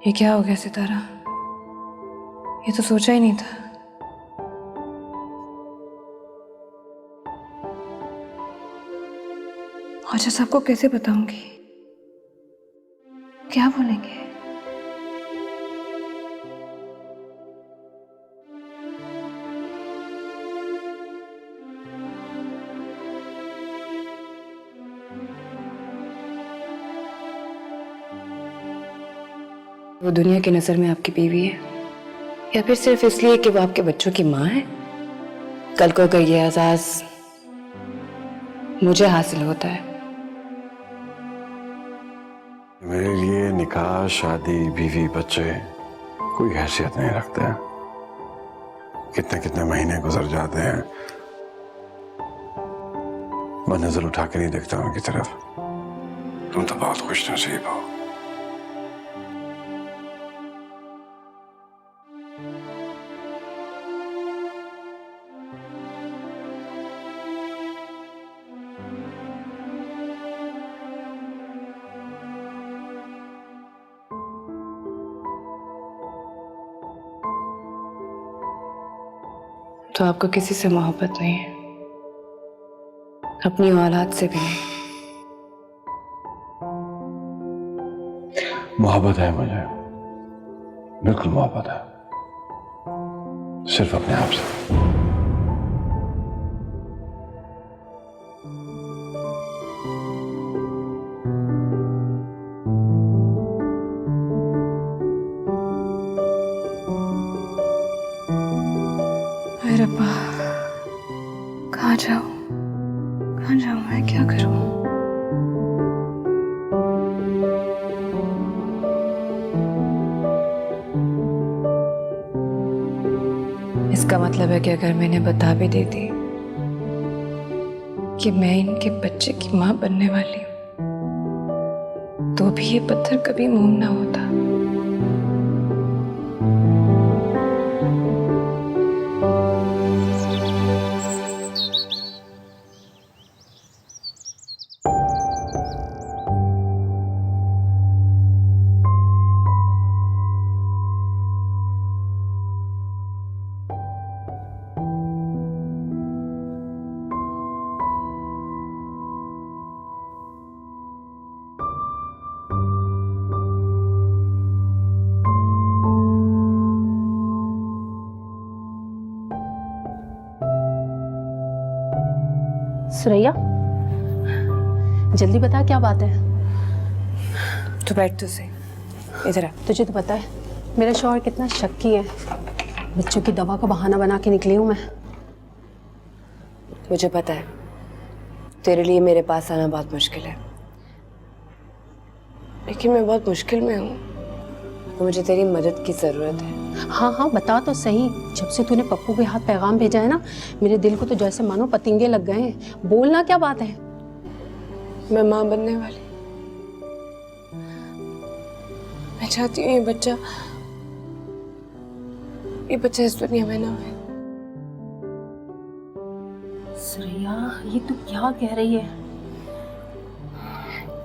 Speaker 6: ये क्या हो गया सितारा? ये तो सोचा ही नहीं था। अच्छा सबको कैसे बताऊंगी? क्या बोलेंगे? वो दुनिया की नजर में आपकी बीवी है या फिर सिर्फ इसलिए कि वो आपके बच्चों की माँ है? कल को अगर ये एजाज मुझे हासिल होता है,
Speaker 2: मेरे लिए निकाह, शादी, बीवी, बच्चे कोई हैसियत नहीं रखते हैं। कितने कितने महीने गुजर जाते हैं, मैं नजर उठा के नहीं देखता उनकी तरफ। तुम तो बहुत खुश नसीब हो।
Speaker 6: तो आपको किसी से मोहब्बत नहीं है, अपनी औलाद से भी नहीं।
Speaker 2: मोहब्बत है मुझे, बिल्कुल मोहब्बत है, सिर्फ अपने आप से।
Speaker 6: अरे रब्बा, कहाँ जाऊँ? कहाँ जाऊँ? मैं क्या करूँ? इसका मतलब है कि अगर मैंने बता भी देती कि मैं इनके बच्चे की माँ बनने वाली हूँ, तो भी ये पत्थर कभी मोम ना होता।
Speaker 10: सुरैया, जल्दी बता क्या बात है।
Speaker 6: तो बैठ तो सही, इधर आ।
Speaker 10: तुझे तो पता है मेरा शौहर कितना शक्की है। बच्चों की दवा का बहाना बना के निकली हूँ मैं।
Speaker 6: मुझे पता है तेरे लिए मेरे पास आना बहुत मुश्किल है, लेकिन मैं बहुत मुश्किल में हूँ तो मुझे तेरी मदद की जरूरत है।
Speaker 10: हाँ हाँ बता तो सही। जब से तूने पप्पू के हाथ पैगाम भेजा है ना, मेरे दिल को तो जैसे मानो पतिंगे लग गए हैं। बोलना क्या बात है।
Speaker 6: मैं माँ बनने वाली, मैं चाहती हूँ ये बच्चा इस दुनिया में ना हो।
Speaker 10: सुरैया, ये तू क्या कह रही है।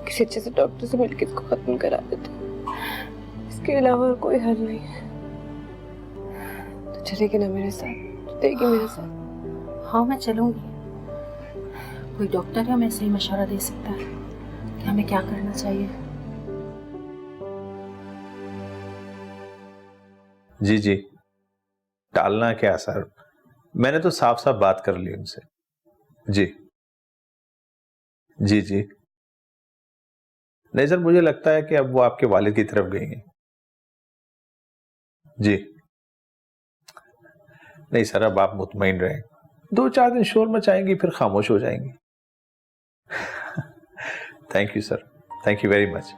Speaker 6: किसी अच्छे से डॉक्टर से मिलकर इसको खत्म करा देते, इसके अलावा और कोई हल नहीं है। तो चलेगी ना मेरे साथ, तो देगी मेरे साथ।
Speaker 10: हाँ मैं चलूंगी। कोई डॉक्टर हमें सही मशवरा दे सकता है कि हमें क्या करना चाहिए।
Speaker 9: जी जी, टालना क्या सर, मैंने तो साफ साफ बात कर ली उनसे। जी जी जी, नहीं सर, मुझे लगता है कि अब वो आपके वालिद की तरफ गई हैं। जी नहीं सर, अब आप मुतमईन रहें। 2-4 दिन शोर मचाएंगी फिर खामोश हो जाएंगी। Thank you sir, thank you very much.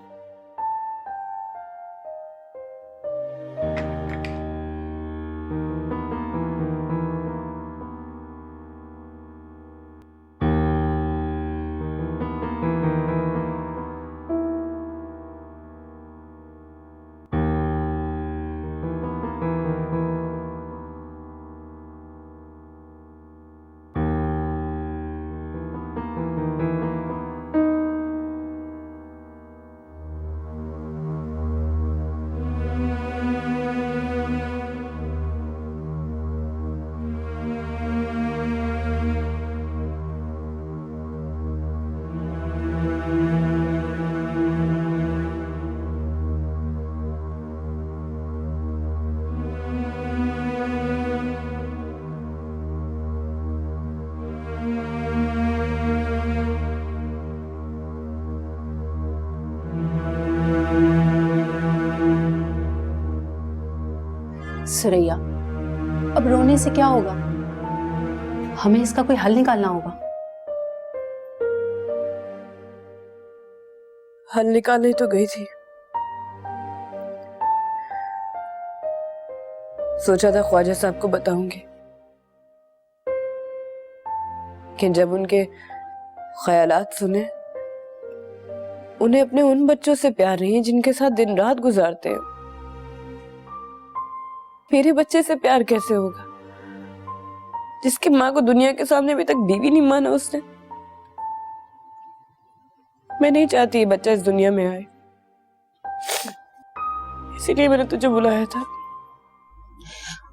Speaker 10: Suraiya, अब रोने से क्या होगा। हमें इसका कोई हल निकालना होगा।
Speaker 6: हल निकालने तो गई थी, सोचा था ख्वाजा साहब को बताऊंगी, लेकिन जब उनके ख्यालात सुने, उन्हें अपने उन बच्चों से प्यार नहीं है जिनके साथ दिन रात गुजारते हैं। मेरे बच्चे से प्यार कैसे होगा जिसकी माँ को दुनिया के सामने अभी तक बीवी नहीं माना उसने। मैं नहीं चाहती ये बच्चा इस दुनिया में आए, इसीलिए मैंने तुझे बुलाया था।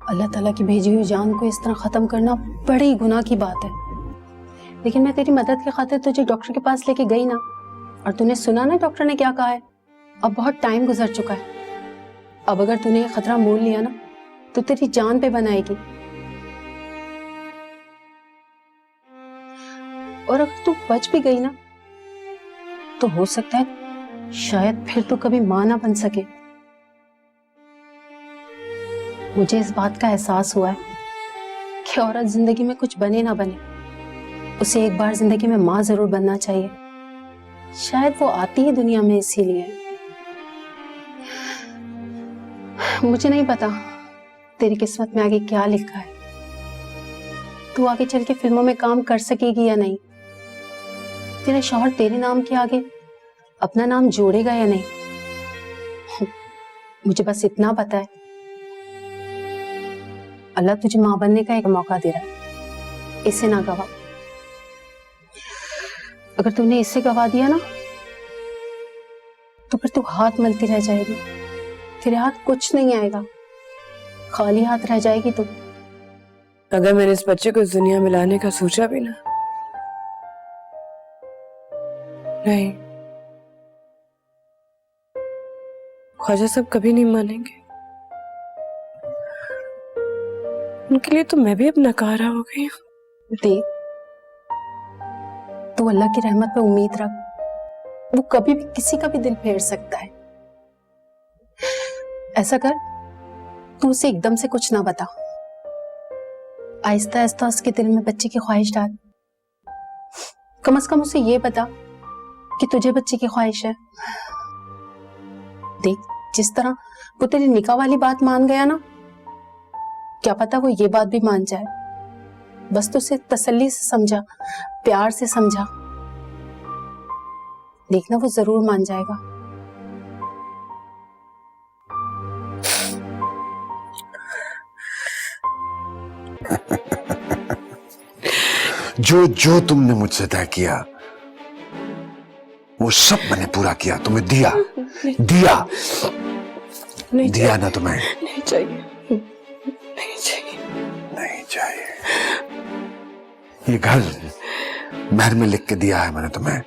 Speaker 10: अल्लाह ताला की भेजी हुई जान को इस तरह खत्म करना बड़ी गुनाह की बात है, लेकिन मैं तेरी मदद की खातिर तुझे डॉक्टर के पास लेके गई ना, और तूने सुना ना डॉक्टर ने क्या कहा है। अब बहुत टाइम गुजर चुका है। अब अगर तूने ये खतरा मोल लिया ना तो तेरी जान पे बनाएगी, और अगर तू बच भी गई ना तो हो सकता है शायद फिर तू कभी मां ना बन सके। मुझे इस बात का एहसास हुआ है कि औरत जिंदगी में कुछ बने ना बने, उसे एक बार जिंदगी में मां जरूर बनना चाहिए। शायद वो आती है दुनिया में इसीलिए। मुझे नहीं पता तेरी किस्मत में आगे क्या लिखा है, तू आगे चल के फिल्मों में काम कर सकेगी या नहीं, तेरा शौहर तेरे नाम के आगे अपना नाम जोड़ेगा या नहीं। मुझे बस इतना पता है अल्लाह तुझे मां बनने का एक मौका दे रहा है, इसे ना गवा। अगर तूने इसे गवा दिया ना तो फिर तू हाथ मलती रह जाएगी, तेरे हाथ कुछ नहीं आएगा, खाली हाथ रह जाएगी तू।
Speaker 6: अगर मैंने इस बच्चे को इस दुनिया में लाने का सोचा भी ना, नहीं, ख्वाजा साहब कभी नहीं मानेंगे। उनके लिए तो मैं भी अब नकारा हो गई हूँ।
Speaker 10: देख, तो अल्लाह की रहमत पे उम्मीद रख, वो कभी भी किसी का भी दिल फेर सकता है। ऐसा कर, तू उसे एकदम से कुछ ना बता, आहिस्ता आहिस्ता उसके दिल में बच्चे की ख्वाहिश डाल। कम से कम उसे ये बता कि तुझे बच्चे की ख्वाहिश है। देख, जिस तरह वो तेरी निकाह वाली बात मान गया ना, क्या पता वो ये बात भी मान जाए। बस तो उसे तसल्ली से समझा, प्यार से समझा, देखना वो जरूर मान जाएगा।
Speaker 2: जो जो तुमने मुझसे तय किया वो सब मैंने पूरा किया, तुम्हें दिया दिया
Speaker 3: नहीं
Speaker 2: दिया
Speaker 3: चाहिए,
Speaker 2: ना तुम्हें?
Speaker 3: नहीं चाहिए, नहीं चाहिए,
Speaker 2: नहीं चाहिए। ये घर महर में लिख के दिया है मैंने तुम्हें,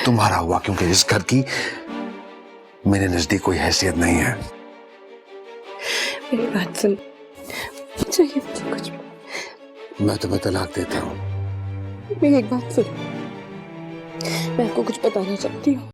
Speaker 2: तुम्हारा हुआ, क्योंकि इस घर की मेरे नजदीक कोई हैसियत नहीं है।
Speaker 3: मेरी बात सुन, चाहिए मुझे कुछ।
Speaker 2: मैं तुम्हें तलाक देता हूँ।
Speaker 3: मेरी एक बात सुन, मैं आपको कुछ बताना चाहती हूँ।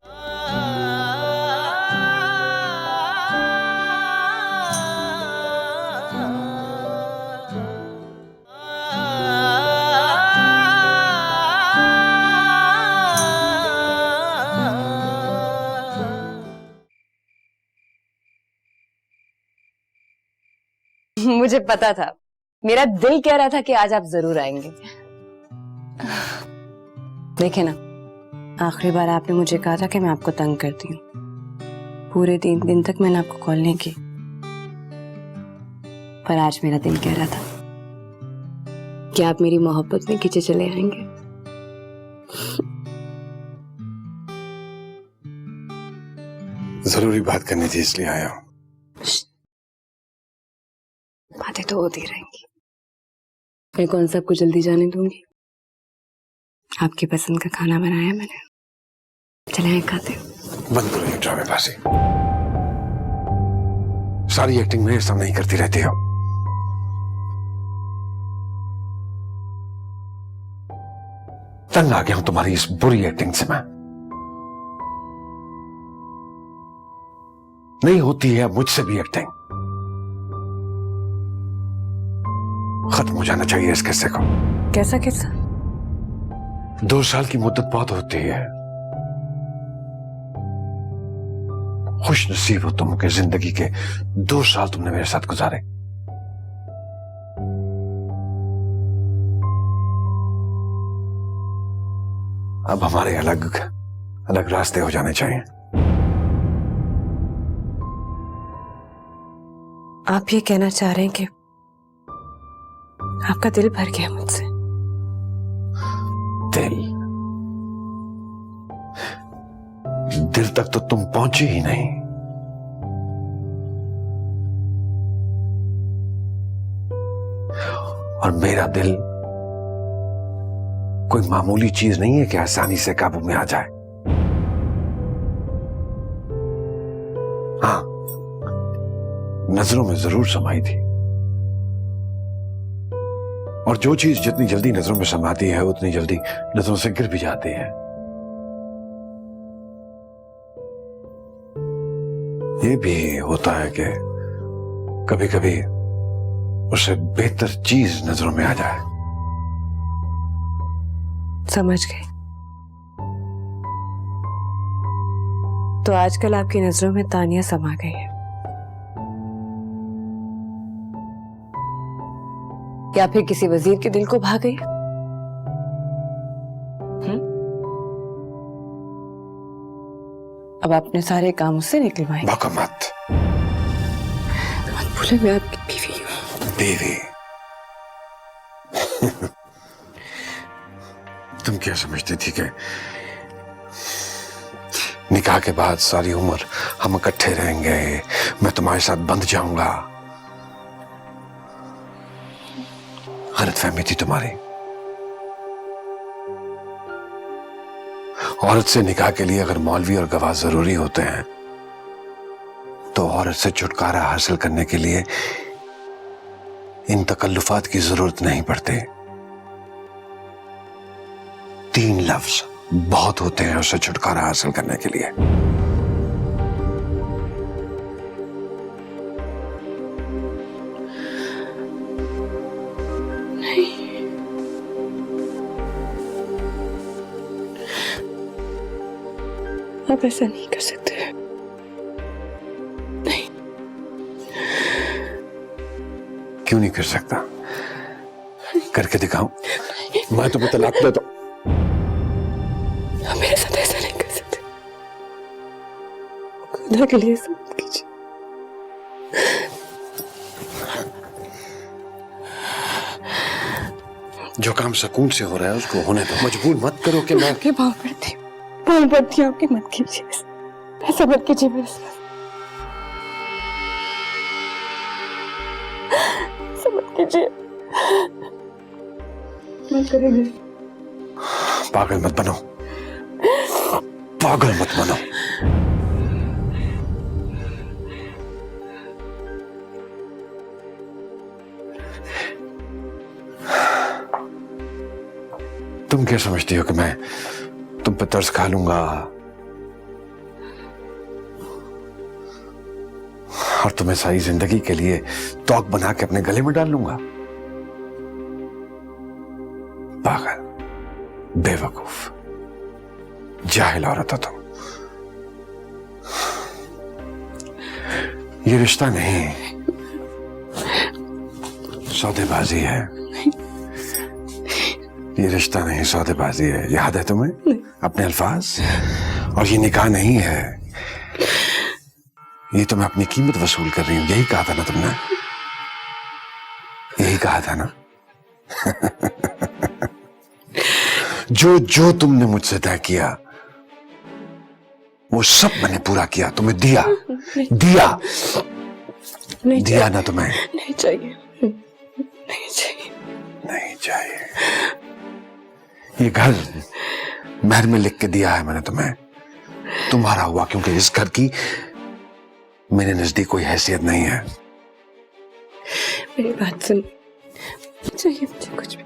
Speaker 6: मुझे पता था, मेरा दिल कह रहा था कि आज आप जरूर आएंगे। देखे ना, आखिरी बार आपने मुझे कहा था कि मैं आपको तंग करती हूँ। पूरे 3 दिन तक मैंने आपको कॉल नहीं की, पर आज मेरा दिल कह रहा था कि आप मेरी मोहब्बत में खींचे चले आएंगे।
Speaker 2: जरूरी बात करनी थी इसलिए आया हूँ।
Speaker 6: बातें तो होती रहेंगी, मैं कौन सा आपको जल्दी जाने दूंगी। आपकी पसंद का खाना बनाया मैंने, चले आए खाते।
Speaker 2: बंद करो ये ड्रामेबाजी, सारी एक्टिंग मेरे सामने ही करती रहती हो। तंग आ गया हूं तुम्हारी इस बुरी एक्टिंग से मैं। नहीं होती है मुझसे भी एक्टिंग। खत्म हो जाना चाहिए इस किस्से को।
Speaker 6: कैसा किस्सा?
Speaker 2: 2 साल की मुद्दत बहुत होती है। खुश नसीब हो तुम कि जिंदगी के 2 साल तुमने मेरे साथ गुजारे। अब हमारे अलग अलग रास्ते हो जाने चाहिए।
Speaker 6: आप ये कहना चाह रहे हैं कि आपका दिल भर गया मुझसे?
Speaker 2: दिल तक तो तुम पहुंची ही नहीं। और मेरा दिल कोई मामूली चीज नहीं है कि आसानी से काबू में आ जाए। हाँ, नजरों में जरूर समाई थी, और जो चीज जितनी जल्दी नजरों में समाती है उतनी जल्दी नजरों से गिर भी जाती है। ये भी होता है कि कभी कभी उससे बेहतर चीज नजरों में आ जाए।
Speaker 6: समझ गई। तो आजकल आपकी नजरों में तानिया समा गई है, या फिर किसी वजीर के दिल को भा गई? अब अपने सारे काम उससे निकलवाएं।
Speaker 2: भौंको मत।
Speaker 6: मत भूले मैं आपकी बीवी हूँ।
Speaker 2: बीवी? तुम क्या समझती थी कि निकाह के बाद सारी उम्र हम इकट्ठे रहेंगे, मैं तुम्हारे साथ बंध जाऊंगा? गलतफहमी थी तुम्हारी। औरत से निकाह के लिए अगर मौलवी और गवाह जरूरी होते हैं तो औरत से छुटकारा हासिल करने के लिए इन तकल्लुफात की जरूरत नहीं पड़ती। 3 लफ्ज बहुत होते हैं उससे छुटकारा हासिल करने के लिए।
Speaker 3: आप ऐसा नहीं कर सकते। नहीं।
Speaker 2: क्यों नहीं कर सकता? करके दिखाऊं? मैं तुम्हें तलाक देता हूं।
Speaker 3: आप मेरे साथ ऐसा नहीं कर सकते। खुदा के लिए ऐसा मत कीजिए।
Speaker 2: जो काम सुकून से हो रहा है उसको होने दो। मजबूर मत करो कि मैं
Speaker 3: आपके पाँव पड़ती हूँ, पाँव पड़ती हूँ आपके। मत कीजिए ऐसा मत कीजिए मेरे साथ। ऐसा मत कीजिए। मत करेंगे।
Speaker 2: पागल मत बनो, पागल मत बनो। तुम क्या समझती हो कि मैं तुम पे तरस खा लूंगा और तुम्हें सारी जिंदगी के लिए तौक बना के अपने गले में डाल लूंगा? पागल, बेवकूफ, जाहिल औरत हो तुम। ये रिश्ता नहीं, सौदेबाजी है। ये रिश्ता नहीं, सौदेबाजी है। याद है तुम्हें अपने अल्फाज? और ये निकाह नहीं है, ये तो मैं अपनी कीमत वसूल कर रही हूं। यही कहा था ना तुमने? यही कहा था ना? जो जो तुमने मुझसे तय किया वो सब मैंने पूरा किया। तुम्हें दिया, दिया,
Speaker 3: नहीं
Speaker 2: दिया ना तुम्हें?
Speaker 3: नहीं चाहिए, नहीं चाहिए,
Speaker 2: नहीं चाहिए। ये घर महर में लिख के दिया है मैंने तुम्हें, तुम्हारा हुआ, क्योंकि इस घर की मेरे नजदीक कोई हैसियत नहीं है।
Speaker 3: मेरी बात सुन, चाहिए मुझे कुछ भी।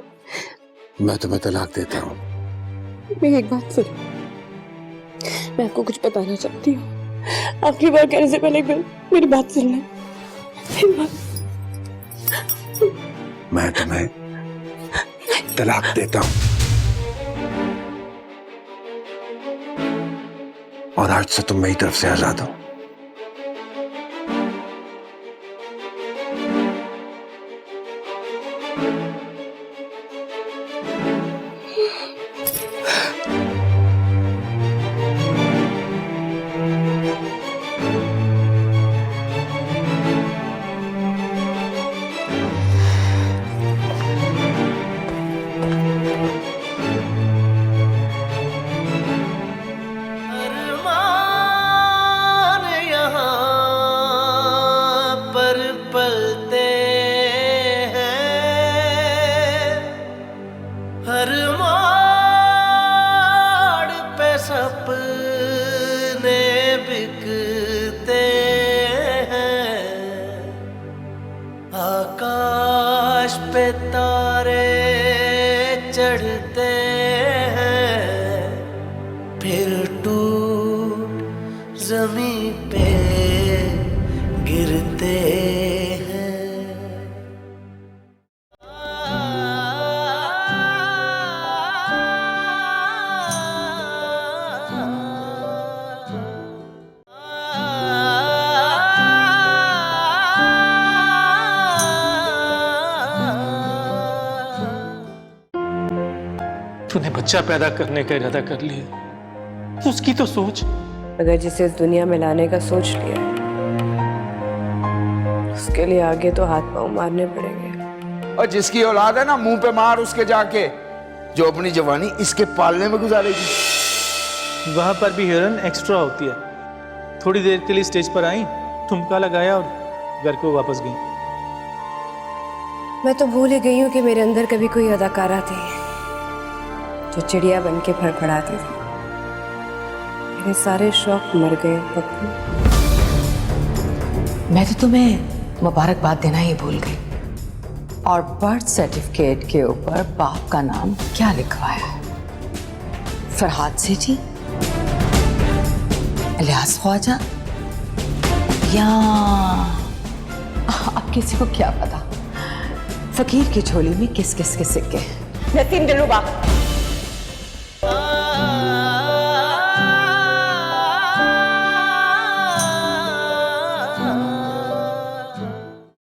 Speaker 2: मैं तुम्हें तलाक देता हूँ।
Speaker 3: मेरी एक बात सुन, मैं आपको कुछ बताना चाहती हूँ। आखिरी बार कहने से पहले एक बार मेरी बात सुन ले। मेरी बात।
Speaker 2: मैं तुम्हें तलाक देता हूँ और आज से तुम मेरी तरफ से आजाद हो।
Speaker 1: अरमान यहाँ पर पलते हैं, हर मोड़ पे सपने बिकते हैं, आकाश पे तारे चढ़ते हैं, फिर टूट जमीन पे गिरते हैं।
Speaker 5: तूने बच्चा पैदा करने का इरादा कर लिया, उसकी तो सोच।
Speaker 6: अगर जिसे इस दुनिया में लाने का सोच लिया है, उसके लिए आगे तो हाथ पांव मारने पड़ेंगे।
Speaker 11: और जिसकी औलाद है ना, मुंह पे मार उसके जाके, जो अपनी जवानी इसके पालने में गुजारेगी।
Speaker 5: वहां पर भी हीरोइन एक्स्ट्रा होती है। थोड़ी देर के लिए स्टेज पर आई, ठुमका लगाया और घर को वापस गई।
Speaker 6: मैं तो भूल ही गई हूँ कि मेरे अंदर कभी कोई अदाकारा थी जो चिड़िया बन के फड़फड़ाती थी। मेरे सारे शौक मर गए पप्पू।
Speaker 8: मैं तो तुम्हें मुबारकबाद देना ही भूल गई। और बर्थ सर्टिफिकेट के ऊपर बाप का नाम क्या लिखवाया है? फरहाद सेठी, इलियास ख्वाजा, या अब किसी को क्या पता फकीर की झोली में किस किस के सिक्के हैं।
Speaker 3: नसीम दिलरुबा,